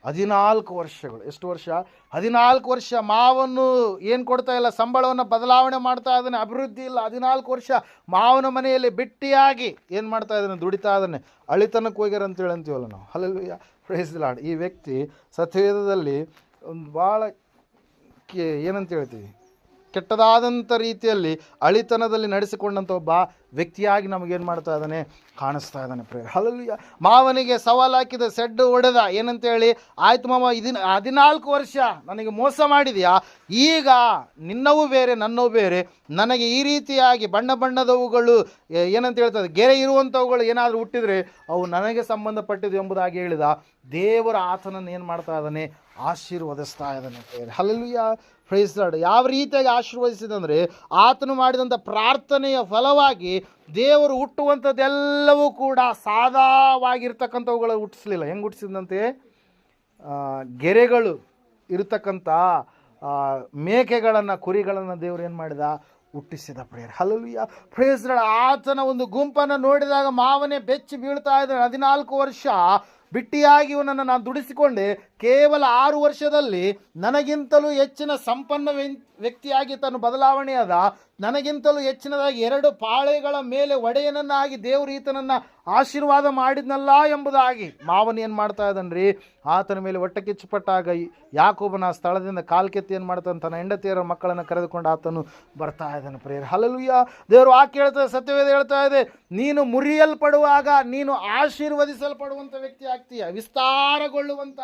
14 ವರ್ಷಗಳು. ಎಷ್ಟು ವರ್ಷ? 14 ವರ್ಷ. ಮಾವನ್ನು ಏನು ಕೊಡ್ತಾ ಇಲ್ಲ, ಸಂಬಳವನ್ನು ಬದಲಾವಣೆ ಮಾಡ್ತಾ ಇದ್ದಾನೆ, ಅಭಿವೃದ್ಧಿ ಇಲ್ಲ. 14 ವರ್ಷ ಮಾವನ ಮನೆಯಲ್ಲಿ ಬಿಟ್ಟಿಯಾಗಿ ಏನು ಮಾಡ್ತಾ ಇದ್ದಾನೆ? ದುಡಿತಾ ಇದ್ದಾನೆ. ಅಳಿತನಕ್ಕೆ ಹೋಗ್ಯಾರ ಅಂತೇಳಿ ಅಂತೀವಲ್ಲ ನಾವು. Hallelujah, praise the Lord. ಈ ವ್ಯಕ್ತಿ ಸತ್ಯವೇದದಲ್ಲಿ ಒಂದು ಭಾಳ ಏನಂತ ಹೇಳ್ತೀವಿ, ಕೆಟ್ಟದಾದಂಥ ರೀತಿಯಲ್ಲಿ ಅಳಿತನದಲ್ಲಿ ನಡೆಸಿಕೊಂಡಂಥ ಒಬ್ಬ ವ್ಯಕ್ತಿಯಾಗಿ ನಮಗೇನು ಮಾಡ್ತಾ ಇದ್ದಾನೆ? ಕಾಣಿಸ್ತಾ ಇದ್ದಾನೆ ಪ್ರೇರೆ. ಹಲ್ಲೆಲೂಯಾ. ಮಾವನಿಗೆ ಸವಾಲು ಹಾಕಿದ, ಸೆಡ್ಡು ಹೊಡೆದ. ಏನಂತೇಳಿ? ಆಯ್ತು ಮಾವ, 14 ವರ್ಷ ನನಗೆ ಮೋಸ ಮಾಡಿದೆಯಾ, ಈಗ ನಿನ್ನವೂ ಬೇರೆ ನನ್ನವೂ ಬೇರೆ, ನನಗೆ ಈ ರೀತಿಯಾಗಿ ಬಣ್ಣ ಬಣ್ಣದವುಗಳು ಏನಂತ ಹೇಳ್ತದೆ, ಗೆರೆ ಇರುವಂಥವುಗಳು ಏನಾದರೂ ಹುಟ್ಟಿದರೆ ಅವು ನನಗೆ ಸಂಬಂಧಪಟ್ಟಿದ್ದು ಎಂಬುದಾಗಿ ಹೇಳಿದ. ದೇವರ ಆತನನ್ನು ಏನು ಮಾಡ್ತಾ ಇದ್ದಾನೆ? ಆಶೀರ್ವದಿಸ್ತಾ ಇದ್ದಾನೆ ಪ್ರೇರೆ. Hallelujah, praise the Lord. ಯಾವ ರೀತಿಯಾಗಿ ಆಶೀರ್ವದಿಸಿದಂದರೆ, ಆತನು ಮಾಡಿದಂಥ ಪ್ರಾರ್ಥನೆಯ ಫಲವಾಗಿ ದೇವರು ಹುಟ್ಟುವಂಥದ್ದೆಲ್ಲವೂ ಕೂಡ ಸಾದಾವಾಗಿರ್ತಕ್ಕಂಥವುಗಳು ಹುಟ್ಟಿಸಲಿಲ್ಲ. ಹೆಂಗೆ ಹುಟ್ಟಿಸಿದಂತೆ? ಗೆರೆಗಳು ಇರತಕ್ಕಂಥ ಮೇಕೆಗಳನ್ನು, ಕುರಿಗಳನ್ನು ದೇವರು ಏನು ಮಾಡಿದ? ಹುಟ್ಟಿಸಿದ prayer. Hallelujah, praise the Lord. ಆತನ ಒಂದು ಗುಂಪನ್ನು ನೋಡಿದಾಗ ಮಾವನೇ ಬೆಚ್ಚಿ ಬೀಳ್ತಾ ಇದ್ದಾನೆ. 14 ವರ್ಷ ಬಿಟ್ಟಿಯಾಗಿ ಇವನನ್ನು ನಾನು ದುಡಿಸಿಕೊಂಡೆ, ಕೇವಲ 6 ವರ್ಷದಲ್ಲಿ ನನಗಿಂತಲೂ ಹೆಚ್ಚಿನ ಸಂಪನ್ನ ವ್ಯಕ್ತಿಯಾಗಿ ತನ್ನ ಬದಲಾವಣೆಯಾದ, ನನಗಿಂತಲೂ ಹೆಚ್ಚಿನದಾಗಿ 2 ಪಾಳೆಗಳ ಮೇಲೆ ಒಡೆಯನನ್ನಾಗಿ ದೇವರು ಈತನನ್ನು ಆಶೀರ್ವಾದ ಮಾಡಿದ್ನಲ್ಲ ಎಂಬುದಾಗಿ ಮಾವನ ಏನು ಮಾಡ್ತಾ ಇದ್ದಾನ್ರಿ? ಆತನ ಮೇಲೆ ಹೊಟ್ಟೆ ಕಿಚ್ಚುಪಟ್ಟಾಗ ಯಾಕೋಬನ ಸ್ಥಳದಿಂದ ಕಾಲ್ಕೆತ್ತಿ ಏನು ಮಾಡ್ತಾನೆ? ತನ್ನ ಹೆಂಡತಿಯರ ಮಕ್ಕಳನ್ನು ಕರೆದುಕೊಂಡು ಆತನು ಬರ್ತಾ ಇದ್ದಾನೆ ಪ್ರೇಯರ್. ಹಲ್ಲೆಲೂಯಾ. ದೇವರು ವಾಕ್ಯ ಹೇಳ್ತದೆ, ಸತ್ಯವೇದ ಹೇಳ್ತಾ ಇದೆ, ನೀನು ಮುರಿಯಲ್ಪಡುವಾಗ ನೀನು ಆಶೀರ್ವದಿಸಲ್ಪಡುವಂಥ ವ್ಯಕ್ತಿ ಆಗ್ತೀಯ, ವಿಸ್ತಾರಗೊಳ್ಳುವಂಥ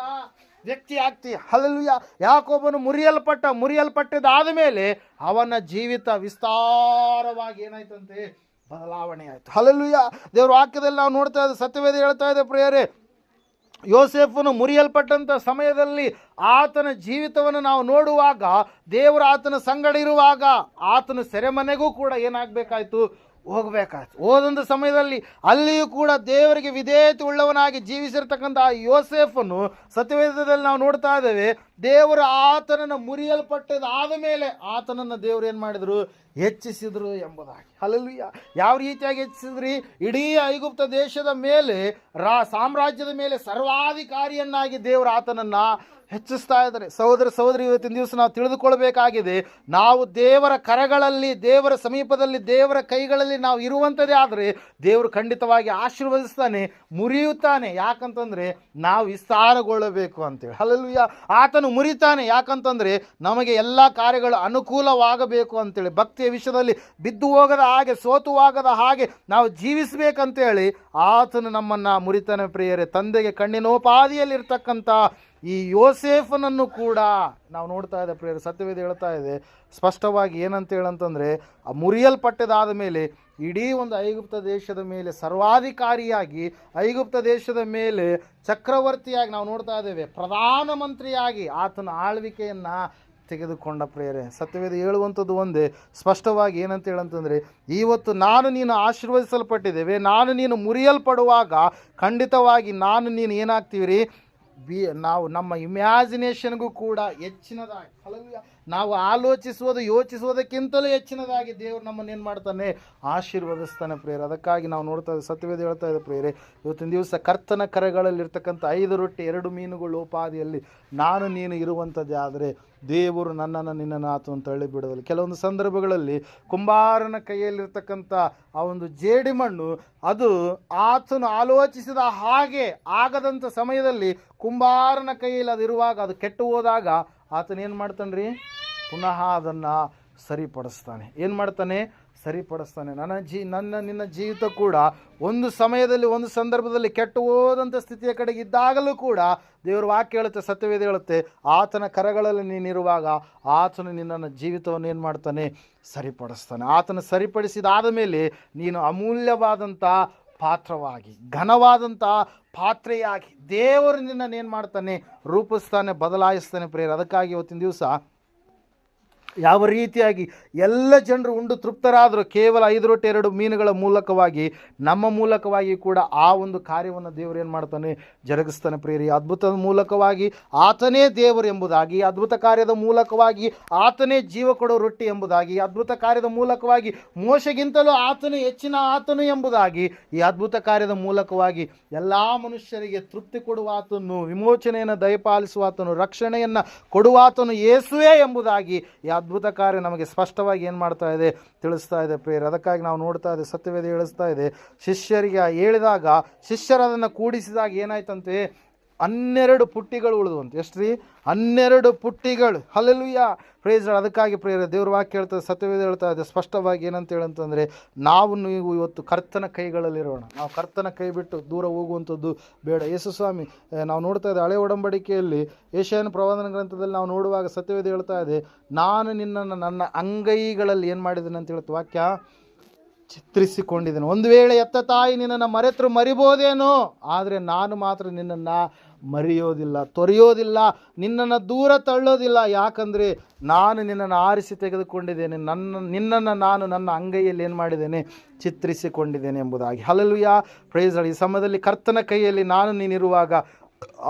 ವ್ಯಕ್ತಿ ಆಗ್ತೀಯ. ಹಲ್ಲೆಲೂಯಾ. ಯಾಕೋಬನು ಮುರಿಯಲ್ಪಟ್ಟಿದ್ದಾದ ಮೇಲೆ ಅವನ ಜೀವಿತ ವಿಸ್ತಾರವಾಗಿ ಏನಾಯ್ತಂತೆ? ಬದಲಾವಣೆ ಆಯಿತು. ಹಲ್ಲೆಲೂಯಾ. ದೇವ್ರ ವಾಕ್ಯದಲ್ಲಿ ನಾವು ನೋಡ್ತಾ ಇದ್ದೇವೆ, ಸತ್ಯವೇದ ಹೇಳ್ತಾ ಇದೆ ಪ್ರಿಯರೇ, ಯೋಸೇಫನು ಮುರಿಯಲ್ಪಟ್ಟಂಥ ಸಮಯದಲ್ಲಿ ಆತನ ಜೀವಿತವನ್ನು ನಾವು ನೋಡುವಾಗ, ದೇವರು ಆತನ ಸಂಗಡ ಇರುವಾಗ ಆತನ ಸೆರೆಮನೆಗೂ ಕೂಡ ಏನಾಗಬೇಕಾಯ್ತು? ಹೋಗಬೇಕಾಯ್ತು. ಹೋದಂಥ ಸಮಯದಲ್ಲಿ ಅಲ್ಲಿಯೂ ಕೂಡ ದೇವರಿಗೆ ವಿಧೇಯತೆ ಉಳ್ಳವನಾಗಿ ಜೀವಿಸಿರ್ತಕ್ಕಂಥ ಆ ಯೋಸೇಫನು ಸತ್ಯವೇದದಲ್ಲಿ ನಾವು ನೋಡ್ತಾ ಇದ್ದೇವೆ, ದೇವರು ಆತನನ್ನು ಮುರಿಯಲ್ಪಟ್ಟದಾದ ಮೇಲೆ ಆತನನ್ನು ದೇವರು ಏನು ಮಾಡಿದರು? ಹೆಚ್ಚಿಸಿದರು ಎಂಬುದಾಗಿ. ಹಲ್ಲೆಲೂಯಾ. ಯಾವ ರೀತಿಯಾಗಿ ಹೆಚ್ಚಿಸಿದ್ರಿ? ಇಡೀ ಐಗುಪ್ತ ದೇಶದ ಮೇಲೆ, ಸಾಮ್ರಾಜ್ಯದ ಮೇಲೆ ಸರ್ವಾಧಿಕಾರಿಯನ್ನಾಗಿ ದೇವರು ಆತನನ್ನು ಹೆಚ್ಚಿಸ್ತಾ ಇದ್ದಾರೆ. ಸಹೋದರ ಸಹೋದರಿ, ಇವತ್ತಿನ ದಿವಸ ನಾವು ತಿಳಿದುಕೊಳ್ಬೇಕಾಗಿದೆ, ನಾವು ದೇವರ ಕರಗಳಲ್ಲಿ, ದೇವರ ಸಮೀಪದಲ್ಲಿ, ದೇವರ ಕೈಗಳಲ್ಲಿ ನಾವು ಇರುವಂಥದ್ದೇ ಆದರೆ ದೇವರು ಖಂಡಿತವಾಗಿ ಆಶೀರ್ವದಿಸ್ತಾನೆ, ಮುರಿಯುತ್ತಾನೆ. ಯಾಕಂತಂದರೆ ನಾವು ವಿಸ್ತಾರಗೊಳ್ಳಬೇಕು ಅಂತೇಳಿ. ಹಲ್ಲೆಲೂಯಾ. ಆತನು ಮುರಿತಾನೆ. ಯಾಕಂತಂದರೆ ನಮಗೆ ಎಲ್ಲ ಕಾರ್ಯಗಳು ಅನುಕೂಲವಾಗಬೇಕು ಅಂತೇಳಿ, ಭಕ್ತಿಯ ವಿಷಯದಲ್ಲಿ ಬಿದ್ದು ಹೋಗದ ಹಾಗೆ, ಸೋತು ಹೋಗದ ಹಾಗೆ ನಾವು ಜೀವಿಸಬೇಕಂತೇಳಿ ಆತನು ನಮ್ಮನ್ನು ಮುರಿತಾನೆ ಪ್ರಿಯರೇ. ತಂದೆಗೆ ಕಣ್ಣಿನೋಪಾದಿಯಲ್ಲಿರ್ತಕ್ಕಂಥ ಈ ಯೋಸೇಫನನ್ನು ಕೂಡ ನಾವು ನೋಡ್ತಾ ಇದ್ದೆ ಪ್ರಿಯರೇ. ಸತ್ಯವೇದ ಹೇಳ್ತಾ ಇದೆ ಸ್ಪಷ್ಟವಾಗಿ ಏನಂತ ಹೇಳಂತಂದರೆ, ಆ ಮುರಿಯಲ್ಪಟ್ಟದಾದ ಮೇಲೆ ಇಡೀ ಒಂದು ಐಗುಪ್ತ ದೇಶದ ಮೇಲೆ ಸರ್ವಾಧಿಕಾರಿಯಾಗಿ, ಐಗುಪ್ತ ದೇಶದ ಮೇಲೆ ಚಕ್ರವರ್ತಿಯಾಗಿ ನಾವು ನೋಡ್ತಾ ಇದ್ದೇವೆ, ಪ್ರಧಾನಮಂತ್ರಿಯಾಗಿ ಆತನ ಆಳ್ವಿಕೆಯನ್ನು ತೆಗೆದುಕೊಂಡ ಪ್ರೇರೆ. ಸತ್ಯವೇದ ಹೇಳುವಂಥದ್ದು ಒಂದೇ, ಸ್ಪಷ್ಟವಾಗಿ ಏನಂತ ಹೇಳಂತಂದರೆ, ಇವತ್ತು ನಾನು ನೀನು ಆಶೀರ್ವದಿಸಲ್ಪಟ್ಟಿದ್ದೇವೆ, ನಾನು ನೀನು ಮುರಿಯಲ್ಪಡುವಾಗ ಖಂಡಿತವಾಗಿ ನಾನು ನೀನು ಏನಾಗ್ತೀವಿ ರೀ? ನಾವು ನಮ್ಮ ಇಮ್ಯಾಜಿನೇಷನ್ಗೂ ಕೂಡ ಹೆಚ್ಚಿನದಾಗಿ, ಹಲ್ಲೆಲೂಯಾ, ನಾವು ಆಲೋಚಿಸುವುದು ಯೋಚಿಸುವುದಕ್ಕಿಂತಲೂ ಹೆಚ್ಚಿನದಾಗಿ ದೇವರು ನಮ್ಮನ್ನು ಏನು ಮಾಡ್ತಾನೆ, ಆಶೀರ್ವದಿಸ್ತಾನೆ ಪ್ರೇರೆ. ಅದಕ್ಕಾಗಿ ನಾವು ನೋಡ್ತಾ ಇದ್ದೀವಿ, ಸತ್ಯವೇದ ಹೇಳ್ತಾ ಇದೆ ಪ್ರೇರೆ, ಇವತ್ತಿನ ದಿವಸ ಕರ್ತನ ಕರೆಗಳಲ್ಲಿರ್ತಕ್ಕಂಥ 5 ರೊಟ್ಟಿ 2 ಮೀನುಗಳು ಉಪಾದಿಯಲ್ಲಿ ನಾನು ನೀನು ಇರುವಂಥದ್ದೇ ಆದರೆ ದೇವರು ನನ್ನನ್ನು ನಿನ್ನನ್ನು ಆತನು ತಳ್ಳಿ ಬಿಡೋದಿಲ್ಲ. ಕೆಲವೊಂದು ಸಂದರ್ಭಗಳಲ್ಲಿ ಕುಂಬಾರನ ಕೈಯಲ್ಲಿರ್ತಕ್ಕಂಥ ಆ ಒಂದು ಜೇಡಿಮಣ್ಣು ಅದು ಆತನು ಆಲೋಚಿಸಿದ ಹಾಗೆ ಆಗದಂಥ ಸಮಯದಲ್ಲಿ ಕುಂಬಾರನ ಕೈಯಲ್ಲಿ ಅದು ಇರುವಾಗ ಅದು ಕೆಟ್ಟು ಹೋದಾಗ ಆತನ ಏನು ಮಾಡ್ತಾನೆ ರೀ, ಪುನಃ ಅದನ್ನು ಸರಿಪಡಿಸ್ತಾನೆ. ಏನು ಮಾಡ್ತಾನೆ, ಸರಿಪಡಿಸ್ತಾನೆ. ನಿನ್ನ ಜೀವಿತ ಕೂಡ ಒಂದು ಸಮಯದಲ್ಲಿ ಒಂದು ಸಂದರ್ಭದಲ್ಲಿ ಕೆಟ್ಟು ಹೋದಂಥ ಸ್ಥಿತಿಯ ಕಡೆಗೆ ಇದ್ದಾಗಲೂ ಕೂಡ ದೇವರು ವಾಕ್ಯ ಹೇಳುತ್ತೆ, ಸತ್ಯವೇದ ಹೇಳುತ್ತೆ, ಆತನ ಕರಗಳಲ್ಲಿ ನೀನಿರುವಾಗ ಆತನು ನಿನ್ನ ಜೀವಿತವನ್ನು ಏನು ಮಾಡ್ತಾನೆ, ಸರಿಪಡಿಸ್ತಾನೆ. ಆತನ ಸರಿಪಡಿಸಿದಾದ ಮೇಲೆ ನೀನು ಅಮೂಲ್ಯವಾದಂಥ ಪಾತ್ರವಾಗಿ, ಘನವಾದಂಥ ಪಾತ್ರೆಯಾಗಿ ದೇವರು ನಿನ್ನನ್ನು ಏನು ಮಾಡ್ತಾನೆ, ರೂಪಿಸ್ತಾನೆ, ಬದಲಾಯಿಸ್ತಾನೆ ಪ್ರೇರೆ. ಅದಕ್ಕಾಗಿ ಇವತ್ತಿನ ದಿವಸ ಯಾವ ರೀತಿಯಾಗಿ ಎಲ್ಲ ಜನರು ಉಂಡು ತೃಪ್ತರಾದರೂ ಕೇವಲ 5 ರೊಟ್ಟಿ 2 ಮೀನುಗಳ ಮೂಲಕವಾಗಿ ನಮ್ಮ ಮೂಲಕವಾಗಿ ಕೂಡ ಆ ಒಂದು ಕಾರ್ಯವನ್ನು ದೇವರು ಏನು ಮಾಡ್ತಾನೆ, ಜರುಗಿಸ್ತಾನೆ ಪ್ರೇರಿ. ಅದ್ಭುತದ ಮೂಲಕವಾಗಿ ಆತನೇ ದೇವರು ಎಂಬುದಾಗಿ, ಅದ್ಭುತ ಕಾರ್ಯದ ಮೂಲಕವಾಗಿ ಆತನೇ ಜೀವ ಕೊಡೋ ರೊಟ್ಟಿ ಎಂಬುದಾಗಿ, ಅದ್ಭುತ ಕಾರ್ಯದ ಮೂಲಕವಾಗಿ ಮೋಶೆಗಿಂತಲೂ ಆತನು ಹೆಚ್ಚಿನ ಆತನು ಎಂಬುದಾಗಿ, ಈ ಅದ್ಭುತ ಕಾರ್ಯದ ಮೂಲಕವಾಗಿ ಎಲ್ಲ ಮನುಷ್ಯರಿಗೆ ತೃಪ್ತಿ ಕೊಡುವಾತನು, ವಿಮೋಚನೆಯನ್ನು ದಯಪಾಲಿಸುವ ಆತನು, ರಕ್ಷಣೆಯನ್ನು ಕೊಡುವಾತನು ಯೇಸುವೇ ಎಂಬುದಾಗಿ ಈ ಅದ್ಭುತ ಕಾರ್ಯ ನಮಗೆ ಸ್ಪಷ್ಟವಾಗಿ ಏನು ಮಾಡ್ತಾ ಇದೆ, ತಿಳಿಸ್ತಾ ಇದೆ ಪ್ರೇರೆ. ಅದಕ್ಕಾಗಿ ನಾವು ನೋಡ್ತಾ ಇದೆ, ಸತ್ಯವೇದ ಹೇಳಿಸ್ತಾ ಇದೆ, ಶಿಷ್ಯರಿಗೆ ಹೇಳಿದಾಗ, ಶಿಷ್ಯರು ಅದನ್ನು ಕೂಡಿಸಿದಾಗ ಏನಾಯ್ತಂತೆ, 12 ಪುಟ್ಟಿಗಳು ಉಳಿದುವಂತೆ. ಎಷ್ಟು ರೀ, 12 ಪುಟ್ಟಿಗಳು. Hallelujah, price. ಅದಕ್ಕಾಗಿ ಪ್ರೇರೆ ದೇವ್ರ ವಾಕ್ಯ ಹೇಳ್ತದೆ, ಸತ್ಯವೇದ ಹೇಳ್ತಾ ಇದೆ ಸ್ಪಷ್ಟವಾಗಿ ಏನಂತ ಹೇಳಂತಂದರೆ, ನೀವು ಇವತ್ತು ಕರ್ತನ ಕೈಗಳಲ್ಲಿರೋಣ. ನಾವು ಕರ್ತನ ಕೈ ಬಿಟ್ಟು ದೂರ ಹೋಗುವಂಥದ್ದು ಬೇಡ. ಯೇಸು ಸ್ವಾಮಿ ನಾವು ನೋಡ್ತಾ ಇದ್ದೆ ಹಳೆ ಒಡಂಬಡಿಕೆಯಲ್ಲಿ ಯೆಶಾಯನ ಪ್ರವಾದನ ಗ್ರಂಥದಲ್ಲಿ ನಾವು ನೋಡುವಾಗ ಸತ್ಯವೇದ ಹೇಳ್ತಾ ಇದೆ, ನಾನು ನಿನ್ನನ್ನು ನನ್ನ ಅಂಗೈಗಳಲ್ಲಿ ಏನು ಮಾಡಿದ್ದೇನೆ ಅಂತ ಹೇಳ್ತು ವಾಕ್ಯ, ಚಿತ್ರಿಸಿಕೊಂಡಿದ್ದೇನೆ. ಒಂದು ವೇಳೆ ಎತ್ತ ತಾಯಿ ನಿನ್ನನ್ನು ಮರೆತರು ಮರಿಬೋದೇನೋ, ಆದರೆ ನಾನು ಮಾತ್ರ ನಿನ್ನನ್ನು ಮರೆಯೋದಿಲ್ಲ, ತೊರೆಯೋದಿಲ್ಲ, ನಿನ್ನನ್ನು ದೂರ ತಳ್ಳೋದಿಲ್ಲ. ಯಾಕಂದರೆ ನಾನು ನಿನ್ನನ್ನು ಆರಿಸಿ ತೆಗೆದುಕೊಂಡಿದ್ದೇನೆ, ನಿನ್ನನ್ನು ನಾನು ನನ್ನ ಅಂಗೈಯಲ್ಲಿ ಏನು ಮಾಡಿದ್ದೇನೆ, ಚಿತ್ರಿಸಿಕೊಂಡಿದ್ದೇನೆ ಎಂಬುದಾಗಿ. Hallelujah, praise. ಈ ಸಮಯದಲ್ಲಿ ಕರ್ತನ ಕೈಯಲ್ಲಿ ನಾನು ನೀನಿರುವಾಗ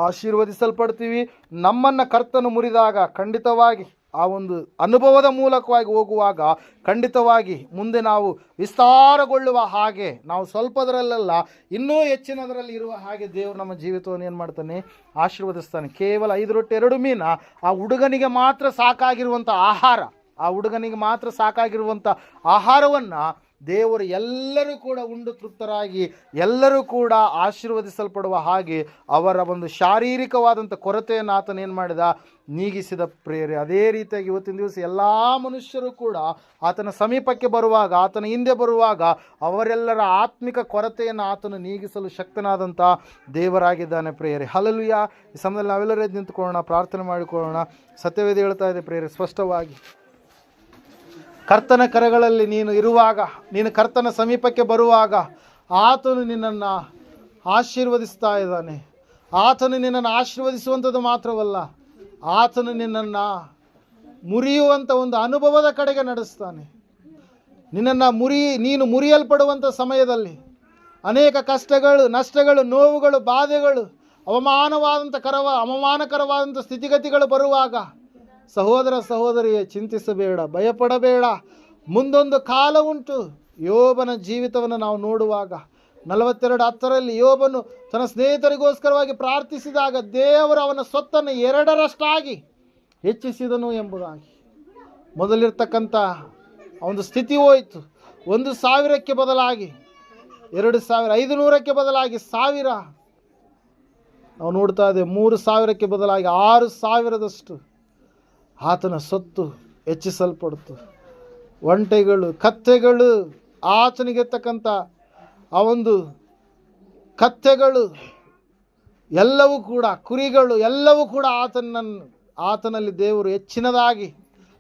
ಆಶೀರ್ವದಿಸಲ್ಪಡ್ತೀವಿ. ನಮ್ಮನ್ನು ಕರ್ತನು ಮುರಿದಾಗ ಖಂಡಿತವಾಗಿ ಆ ಒಂದು ಅನುಭವದ ಮೂಲಕವಾಗಿ ಹೋಗುವಾಗ ಖಂಡಿತವಾಗಿ ಮುಂದೆ ನಾವು ವಿಸ್ತಾರಗೊಳ್ಳುವ ಹಾಗೆ, ನಾವು ಸ್ವಲ್ಪದರಲ್ಲ ಇನ್ನೂ ಹೆಚ್ಚಿನದರಲ್ಲಿ ಇರುವ ಹಾಗೆ ದೇವರು ನಮ್ಮ ಜೀವಿತವನ್ನು ಏನು ಮಾಡ್ತಾನೆ, ಆಶೀರ್ವದಿಸ್ತಾನೆ. ಕೇವಲ 5 ರೊಟ್ಟಿ 2 ಮೀನು ಆ ಹುಡುಗನಿಗೆ ಮಾತ್ರ ಸಾಕಾಗಿರುವಂಥ ಆಹಾರ, ಆ ಹುಡುಗನಿಗೆ ಮಾತ್ರ ಸಾಕಾಗಿರುವಂಥ ಆಹಾರವನ್ನು ದೇವರು ಎಲ್ಲರೂ ಕೂಡ ಉಂಡು ತೃಪ್ತರಾಗಿ ಎಲ್ಲರೂ ಕೂಡ ಆಶೀರ್ವದಿಸಲ್ಪಡುವ ಹಾಗೆ ಅವರ ಒಂದು ಶಾರೀರಿಕವಾದಂಥ ಕೊರತೆಯನ್ನು ಆತನ ಏನು ಮಾಡಿದ, ನೀಗಿಸಿದ ಪ್ರೇರೆ. ಅದೇ ರೀತಿಯಾಗಿ ಇವತ್ತಿನ ದಿವಸ ಎಲ್ಲ ಮನುಷ್ಯರು ಕೂಡ ಆತನ ಸಮೀಪಕ್ಕೆ ಬರುವಾಗ, ಆತನ ಹಿಂದೆ ಬರುವಾಗ ಅವರೆಲ್ಲರ ಆತ್ಮಿಕ ಕೊರತೆಯನ್ನು ಆತನು ನೀಗಿಸಲು ಶಕ್ತನಾದಂಥ ದೇವರಾಗಿದ್ದಾನೆ ಪ್ರೇರೆ. ಹಲ್ಲೆಲೂಯಾ. ಈ ಸಮಯದಲ್ಲಿ ನಾವೆಲ್ಲರೂ ಎದ್ದು ನಿಂತುಕೊಳ್ಳೋಣ, ಪ್ರಾರ್ಥನೆ ಮಾಡಿಕೊಳ್ಳೋಣ. ಸತ್ಯವೇದ ಹೇಳ್ತಾ ಇದೆ ಪ್ರೇರೆ ಸ್ಪಷ್ಟವಾಗಿ, ಕರ್ತನ ಕರಗಳಲ್ಲಿ ನೀನು ಇರುವಾಗ, ನೀನು ಕರ್ತನ ಸಮೀಪಕ್ಕೆ ಬರುವಾಗ ಆತನು ನಿನ್ನನ್ನು ಆಶೀರ್ವದಿಸ್ತಾ ಇದ್ದಾನೆ. ಆತನು ನಿನ್ನನ್ನು ಆಶೀರ್ವದಿಸುವಂಥದ್ದು ಮಾತ್ರವಲ್ಲ, ಆತನು ನಿನ್ನನ್ನು ಮುರಿಯುವಂಥ ಒಂದು ಅನುಭವದ ಕಡೆಗೆ ನಡೆಸ್ತಾನೆ. ನೀನು ಮುರಿಯಲ್ಪಡುವಂಥ ಸಮಯದಲ್ಲಿ ಅನೇಕ ಕಷ್ಟಗಳು, ನಷ್ಟಗಳು, ನೋವುಗಳು, ಬಾಧೆಗಳು, ಅವಮಾನಕರವಾದಂಥ ಸ್ಥಿತಿಗತಿಗಳು ಬರುವಾಗ ಸಹೋದರ ಸಹೋದರಿಯೇ ಚಿಂತಿಸಬೇಡ, ಭಯಪಡಬೇಡ. ಮುಂದೊಂದು ಕಾಲ ಉಂಟು. ಯೋಬನ ಜೀವಿತವನ್ನು ನಾವು ನೋಡುವಾಗ 42:10 ಯೋಬನು ತನ್ನ ಸ್ನೇಹಿತರಿಗೋಸ್ಕರವಾಗಿ ಪ್ರಾರ್ಥಿಸಿದಾಗ ದೇವರು ಅವನ ಸ್ವತ್ತನ್ನು 2ರಷ್ಟಾಗಿ ಹೆಚ್ಚಿಸಿದನು ಎಂಬುದಾಗಿ. ಮೊದಲಿರ್ತಕ್ಕಂಥ ಒಂದು ಸ್ಥಿತಿ ಹೋಯಿತು. 1,000ಕ್ಕೆ ಬದಲಾಗಿ 2,000, 500ಕ್ಕೆ ಬದಲಾಗಿ 1,000. ನಾವು ನೋಡ್ತಾ ಇದ್ದೇವೆ 3,000ಕ್ಕೆ ಬದಲಾಗಿ 6,000ದಷ್ಟು ಆತನ ಸೊತ್ತು ಹೆಚ್ಚಿಸಲ್ಪಡ್ತು. ಒಂಟೆಗಳು, ಕತ್ತೆಗಳು, ಆತನಿಗಿರ್ತಕ್ಕಂಥ ಆ ಒಂದು ಕತ್ತೆಗಳು ಎಲ್ಲವೂ ಕೂಡ, ಕುರಿಗಳು ಎಲ್ಲವೂ ಕೂಡ ಆತನಲ್ಲಿ ದೇವರು ಹೆಚ್ಚಿನದಾಗಿ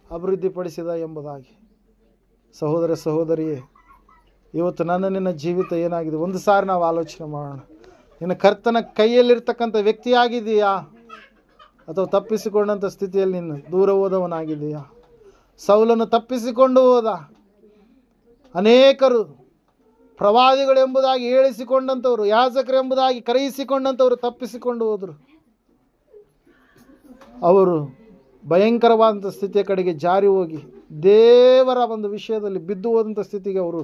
ಅಭಿವೃದ್ಧಿಪಡಿಸಿದ ಎಂಬುದಾಗಿ. ಸಹೋದರ ಸಹೋದರಿಯೇ, ಇವತ್ತು ನಿನ್ನ ಜೀವಿತ ಏನಾಗಿದೆ ಒಂದು ಸಾರಿ ನಾವು ಆಲೋಚನೆ ಮಾಡೋಣ. ನಿನ್ನ ಕರ್ತನ ಕೈಯಲ್ಲಿರ್ತಕ್ಕಂಥ ವ್ಯಕ್ತಿಯಾಗಿದೆಯಾ, ಅಥವಾ ತಪ್ಪಿಸಿಕೊಂಡಂಥ ಸ್ಥಿತಿಯಲ್ಲಿ ನೀನು ದೂರ ಹೋದವನಾಗಿದೆಯಾ? ಸೌಲನ್ನು ತಪ್ಪಿಸಿಕೊಂಡು ಹೋದ. ಅನೇಕರು ಪ್ರವಾದಿಗಳು ಎಂಬುದಾಗಿ ಹೇಳಿಸಿಕೊಂಡಂಥವ್ರು, ಯಾಜಕರು ಎಂಬುದಾಗಿ ಕರೆಯಿಸಿಕೊಂಡಂಥವ್ರು ತಪ್ಪಿಸಿಕೊಂಡು ಹೋದರು. ಅವರು ಭಯಂಕರವಾದಂಥ ಸ್ಥಿತಿಯ ಕಡೆಗೆ ಜಾರಿ ಹೋಗಿ ದೇವರ ಒಂದು ವಿಷಯದಲ್ಲಿ ಬಿದ್ದು ಹೋದಂಥ ಸ್ಥಿತಿಗೆ ಅವರು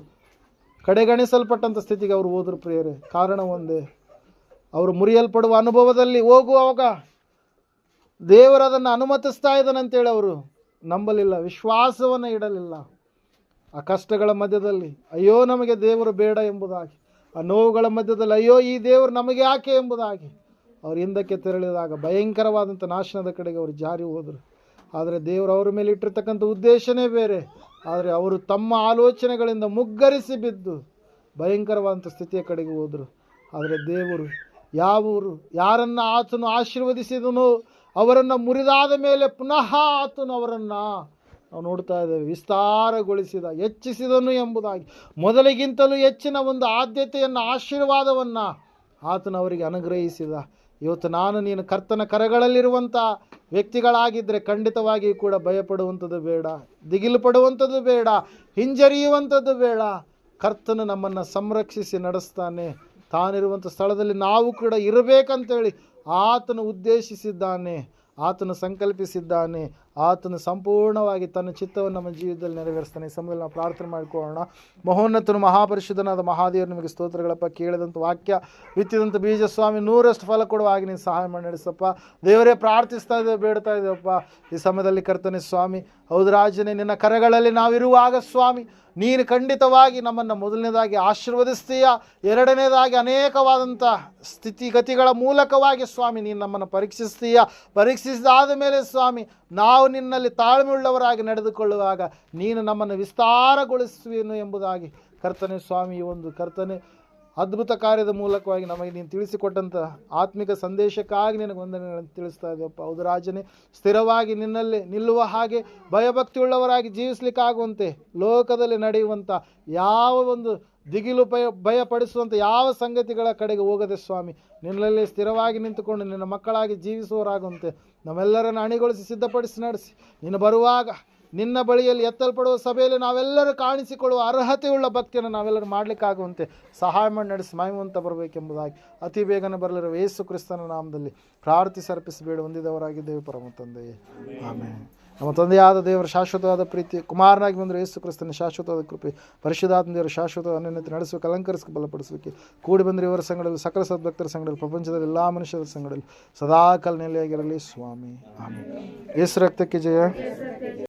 ಕಡೆಗಣಿಸಲ್ಪಟ್ಟಂಥ ಸ್ಥಿತಿಗೆ ಅವರು ಹೋದರು ಪ್ರಿಯರೇ. ಕಾರಣ ಒಂದೇ, ಅವರು ಮುರಿಯಲ್ಪಡುವ ಅನುಭವದಲ್ಲಿ ಹೋಗುವಾಗ ದೇವರು ಅದನ್ನು ಅನುಮತಿಸ್ತಾ ಇದ್ದಾನಂತೇಳಿ ಅವರು ನಂಬಲಿಲ್ಲ, ವಿಶ್ವಾಸವನ್ನು ಇಡಲಿಲ್ಲ. ಆ ಕಷ್ಟಗಳ ಮಧ್ಯದಲ್ಲಿ ಅಯ್ಯೋ ನಮಗೆ ದೇವರು ಬೇಡ ಎಂಬುದಾಗಿ, ಆ ನೋವುಗಳ ಮಧ್ಯದಲ್ಲಿ ಅಯ್ಯೋ ಈ ದೇವರು ನಮಗೆ ಯಾಕೆ ಎಂಬುದಾಗಿ ಅವರು ಹಿಂದಕ್ಕೆ ತೆರಳಿದಾಗ ಭಯಂಕರವಾದಂಥ ನಾಶನದ ಕಡೆಗೆ ಅವರು ಜಾರಿ ಹೋದರು. ಆದರೆ ದೇವರು ಅವರ ಮೇಲೆ ಇಟ್ಟಿರ್ತಕ್ಕಂಥ ಉದ್ದೇಶನೇ ಬೇರೆ. ಆದರೆ ಅವರು ತಮ್ಮ ಆಲೋಚನೆಗಳಿಂದ ಮುಗ್ಗರಿಸಿ ಬಿದ್ದು ಭಯಂಕರವಾದಂಥ ಸ್ಥಿತಿಯ ಕಡೆಗೆ ಹೋದರು. ಆದರೆ ದೇವರು ಯಾರನ್ನು ಆತನು ಆಶೀರ್ವದಿಸಿದನೋ ಅವರನ್ನು ಮುರಿದಾದ ಮೇಲೆ ಪುನಃ ಆತನು ಅವರನ್ನು ನಾವು ನೋಡ್ತಾ ಇದ್ದೇವೆ ವಿಸ್ತಾರಗೊಳಿಸಿದ, ಹೆಚ್ಚಿಸಿದನು ಎಂಬುದಾಗಿ. ಮೊದಲಿಗಿಂತಲೂ ಹೆಚ್ಚಿನ ಒಂದು ಆದ್ಯತೆಯನ್ನು, ಆಶೀರ್ವಾದವನ್ನು ಆತನು ಅವರಿಗೆ ಅನುಗ್ರಹಿಸಿದ. ಇವತ್ತು ನಾನು ನೀನು ಕರ್ತನ ಕರಗಳಲ್ಲಿರುವಂಥ ವ್ಯಕ್ತಿಗಳಾಗಿದ್ದರೆ ಖಂಡಿತವಾಗಿಯೂ ಕೂಡ ಭಯಪಡುವಂಥದ್ದು ಬೇಡ, ದಿಗಿಲು ಪಡುವಂಥದ್ದು ಬೇಡ, ಹಿಂಜರಿಯುವಂಥದ್ದು ಬೇಡ. ಕರ್ತನು ನಮ್ಮನ್ನು ಸಂರಕ್ಷಿಸಿ ನಡೆಸ್ತಾನೆ. ತಾನಿರುವಂಥ ಸ್ಥಳದಲ್ಲಿ ನಾವು ಕೂಡ ಇರಬೇಕಂತೇಳಿ ಆತನು ಉದ್ದೇಶಿಸಿದ್ದಾನೆ, ಆತನು ಸಂಕಲ್ಪಿಸಿದ್ದಾನೆ. ಆತನು ಸಂಪೂರ್ಣವಾಗಿ ತನ್ನ ಚಿತ್ತವನ್ನು ನಮ್ಮ ಜೀವಿತದಲ್ಲಿ ನೆರವೇರಿಸ್ತಾನೆ. ಈ ಸಮಯದಲ್ಲಿ ನಾವು ಪ್ರಾರ್ಥನೆ ಮಾಡಿಕೊಳ್ಳೋಣ. ಮಹೋನ್ನತನು ಮಹಾಪರಿಶುದ್ಧನಾದ ಮಹಾದೇವರು ನಿಮಗೆ ಸ್ತೋತ್ರಗಳಪ್ಪ. ಕೇಳಿದಂಥ ವಾಕ್ಯ ಬಿತ್ತಿದಂಥ ಬೀಜ ಸ್ವಾಮಿ 100ರಷ್ಟು ಫಲ ಕೊಡುವ ಹಾಗೆ ನೀನು ಸಹಾಯ ಮಾಡಿ ನಡೆಸಪ್ಪ. ದೇವರೇ ಪ್ರಾರ್ಥಿಸ್ತಾ ಇದ್ದೇವೆ, ಬೇಡ್ತಾ ಇದ್ದೇವಪ್ಪ ಈ ಸಮಯದಲ್ಲಿ ಕರ್ತನೆ ಸ್ವಾಮಿ. ಹೌದು ರಾಜನೇ, ನಿನ್ನ ಕರಗಳಲ್ಲಿ ನಾವಿರುವಾಗ ಸ್ವಾಮಿ ನೀನು ಖಂಡಿತವಾಗಿ ನಮ್ಮನ್ನು ಮೊದಲನೇದಾಗಿ ಆಶೀರ್ವದಿಸ್ತೀಯ, ಎರಡನೇದಾಗಿ ಅನೇಕವಾದಂಥ ಸ್ಥಿತಿಗತಿಗಳ ಮೂಲಕವಾಗಿ ಸ್ವಾಮಿ ನೀನು ನಮ್ಮನ್ನು ಪರೀಕ್ಷಿಸ್ತೀಯ. ಪರೀಕ್ಷಿಸಿದಾದ ಮೇಲೆ ಸ್ವಾಮಿ ನಾವು ನಿನ್ನಲ್ಲಿ ತಾಳ್ಮೆಯುಳ್ಳವರಾಗಿ ನಡೆದುಕೊಳ್ಳುವಾಗ ನೀನು ನಮ್ಮನ್ನು ವಿಸ್ತಾರಗೊಳಿಸುವೇನು ಎಂಬುದಾಗಿ ಕರ್ತನೆ ಸ್ವಾಮಿ ಈ ಒಂದು ಕರ್ತನೆ ಅದ್ಭುತ ಕಾರ್ಯದ ಮೂಲಕವಾಗಿ ನಮಗೆ ನೀನು ತಿಳಿಸಿಕೊಟ್ಟಂಥ ಆತ್ಮಿಕ ಸಂದೇಶಕ್ಕಾಗಿ ನಿನಗೆ ವಂದನೆಗಳನ್ನು ತಿಳಿಸ್ತಾ ಇದ್ದೇವಪ್ಪ. ಹೌದು ರಾಜನೇ, ಸ್ಥಿರವಾಗಿ ನಿನ್ನಲ್ಲಿ ನಿಲ್ಲುವ ಹಾಗೆ ಭಯಭಕ್ತಿಯುಳ್ಳವರಾಗಿ ಜೀವಿಸಲಿಕ್ಕಾಗುವಂತೆ ಲೋಕದಲ್ಲಿ ನಡೆಯುವಂಥ ಯಾವ ಒಂದು ದಿಗಿಲು ಭಯಪಡಿಸುವಂಥ ಯಾವ ಸಂಗತಿಗಳ ಕಡೆಗೆ ಹೋಗದೆ ಸ್ವಾಮಿ ನಿನ್ನಲ್ಲಿ ಸ್ಥಿರವಾಗಿ ನಿಂತುಕೊಂಡು ನಿನ್ನ ಮಕ್ಕಳಾಗಿ ಜೀವಿಸುವವರಾಗುವಂತೆ ನಮ್ಮೆಲ್ಲರನ್ನು ಅಣಿಗೊಳಿಸಿ ಸಿದ್ಧಪಡಿಸಿ ನಡೆಸಿ ನೀನು ಬರುವಾಗ ನಿನ್ನ ಬಳಿಯಲ್ಲಿ ಎತ್ತಲ್ಪಡುವ ಸಭೆಯಲ್ಲಿ ನಾವೆಲ್ಲರೂ ಕಾಣಿಸಿಕೊಳ್ಳುವ ಅರ್ಹತೆಯುಳ್ಳ ಭಕ್ತಿಯನ್ನು ನಾವೆಲ್ಲರೂ ಮಾಡಲಿಕ್ಕಾಗುವಂತೆ ಸಹಾಯ ಮಾಡಿ ನಡೆಸಿ ಮಹಿಮಂತ ಬರಬೇಕೆಂಬುದಾಗಿ ಅತಿ ಬೇಗನೆ ಬರಲಿರುವ ಯೇಸು ಕ್ರಿಸ್ತನ ನಾಮದಲ್ಲಿ ಪ್ರಾರ್ಥಿಸಿ ಅರ್ಪಿಸಬೇಡ ಹೊಂದಿದವರಾಗಿದ್ದೇವೆ ಪರಮ ತಂದೆಯೇ, ಆಮೆನ್. ನಮ್ಮ ತಂದೆಯಾದ ದೇವರ ಶಾಶ್ವತವಾದ ಪ್ರೀತಿ, ಕುಮಾರನಾಗಿ ಬಂದರೆ ಯೇಸು ಕ್ರಿಸ್ತನ ಶಾಶ್ವತವಾದ ಕೃಪೆ, ಪರಿಶುದ್ಧಾತ್ಮ ದೇವರ ಶಾಶ್ವತ ಅನ್ಯೋನ್ಯತೆ ನಡೆಸುವ ಅಲಂಕರಿಸಿ ಬಲಪಡಿಸಲಿಕ್ಕೆ ಕೂಡಿ ಬಂದರೆ ಇವರ ಸಂಘದಲ್ಲಿ ಸಕಲ ಸದ್ಭಕ್ತರ ಸಂಘದಲ್ಲಿ ಪ್ರಪಂಚದಲ್ಲಿ ಎಲ್ಲ ಮನುಷ್ಯರ ಸಂಘದಲ್ಲಿ ಸದಾಕಾಲ ನೆಲೆಯಾಗಿರಲಿ ಸ್ವಾಮಿ, ಆಮೆನ್. ಯೇಸು ರಕ್ತಕ್ಕೆ ಜಯ.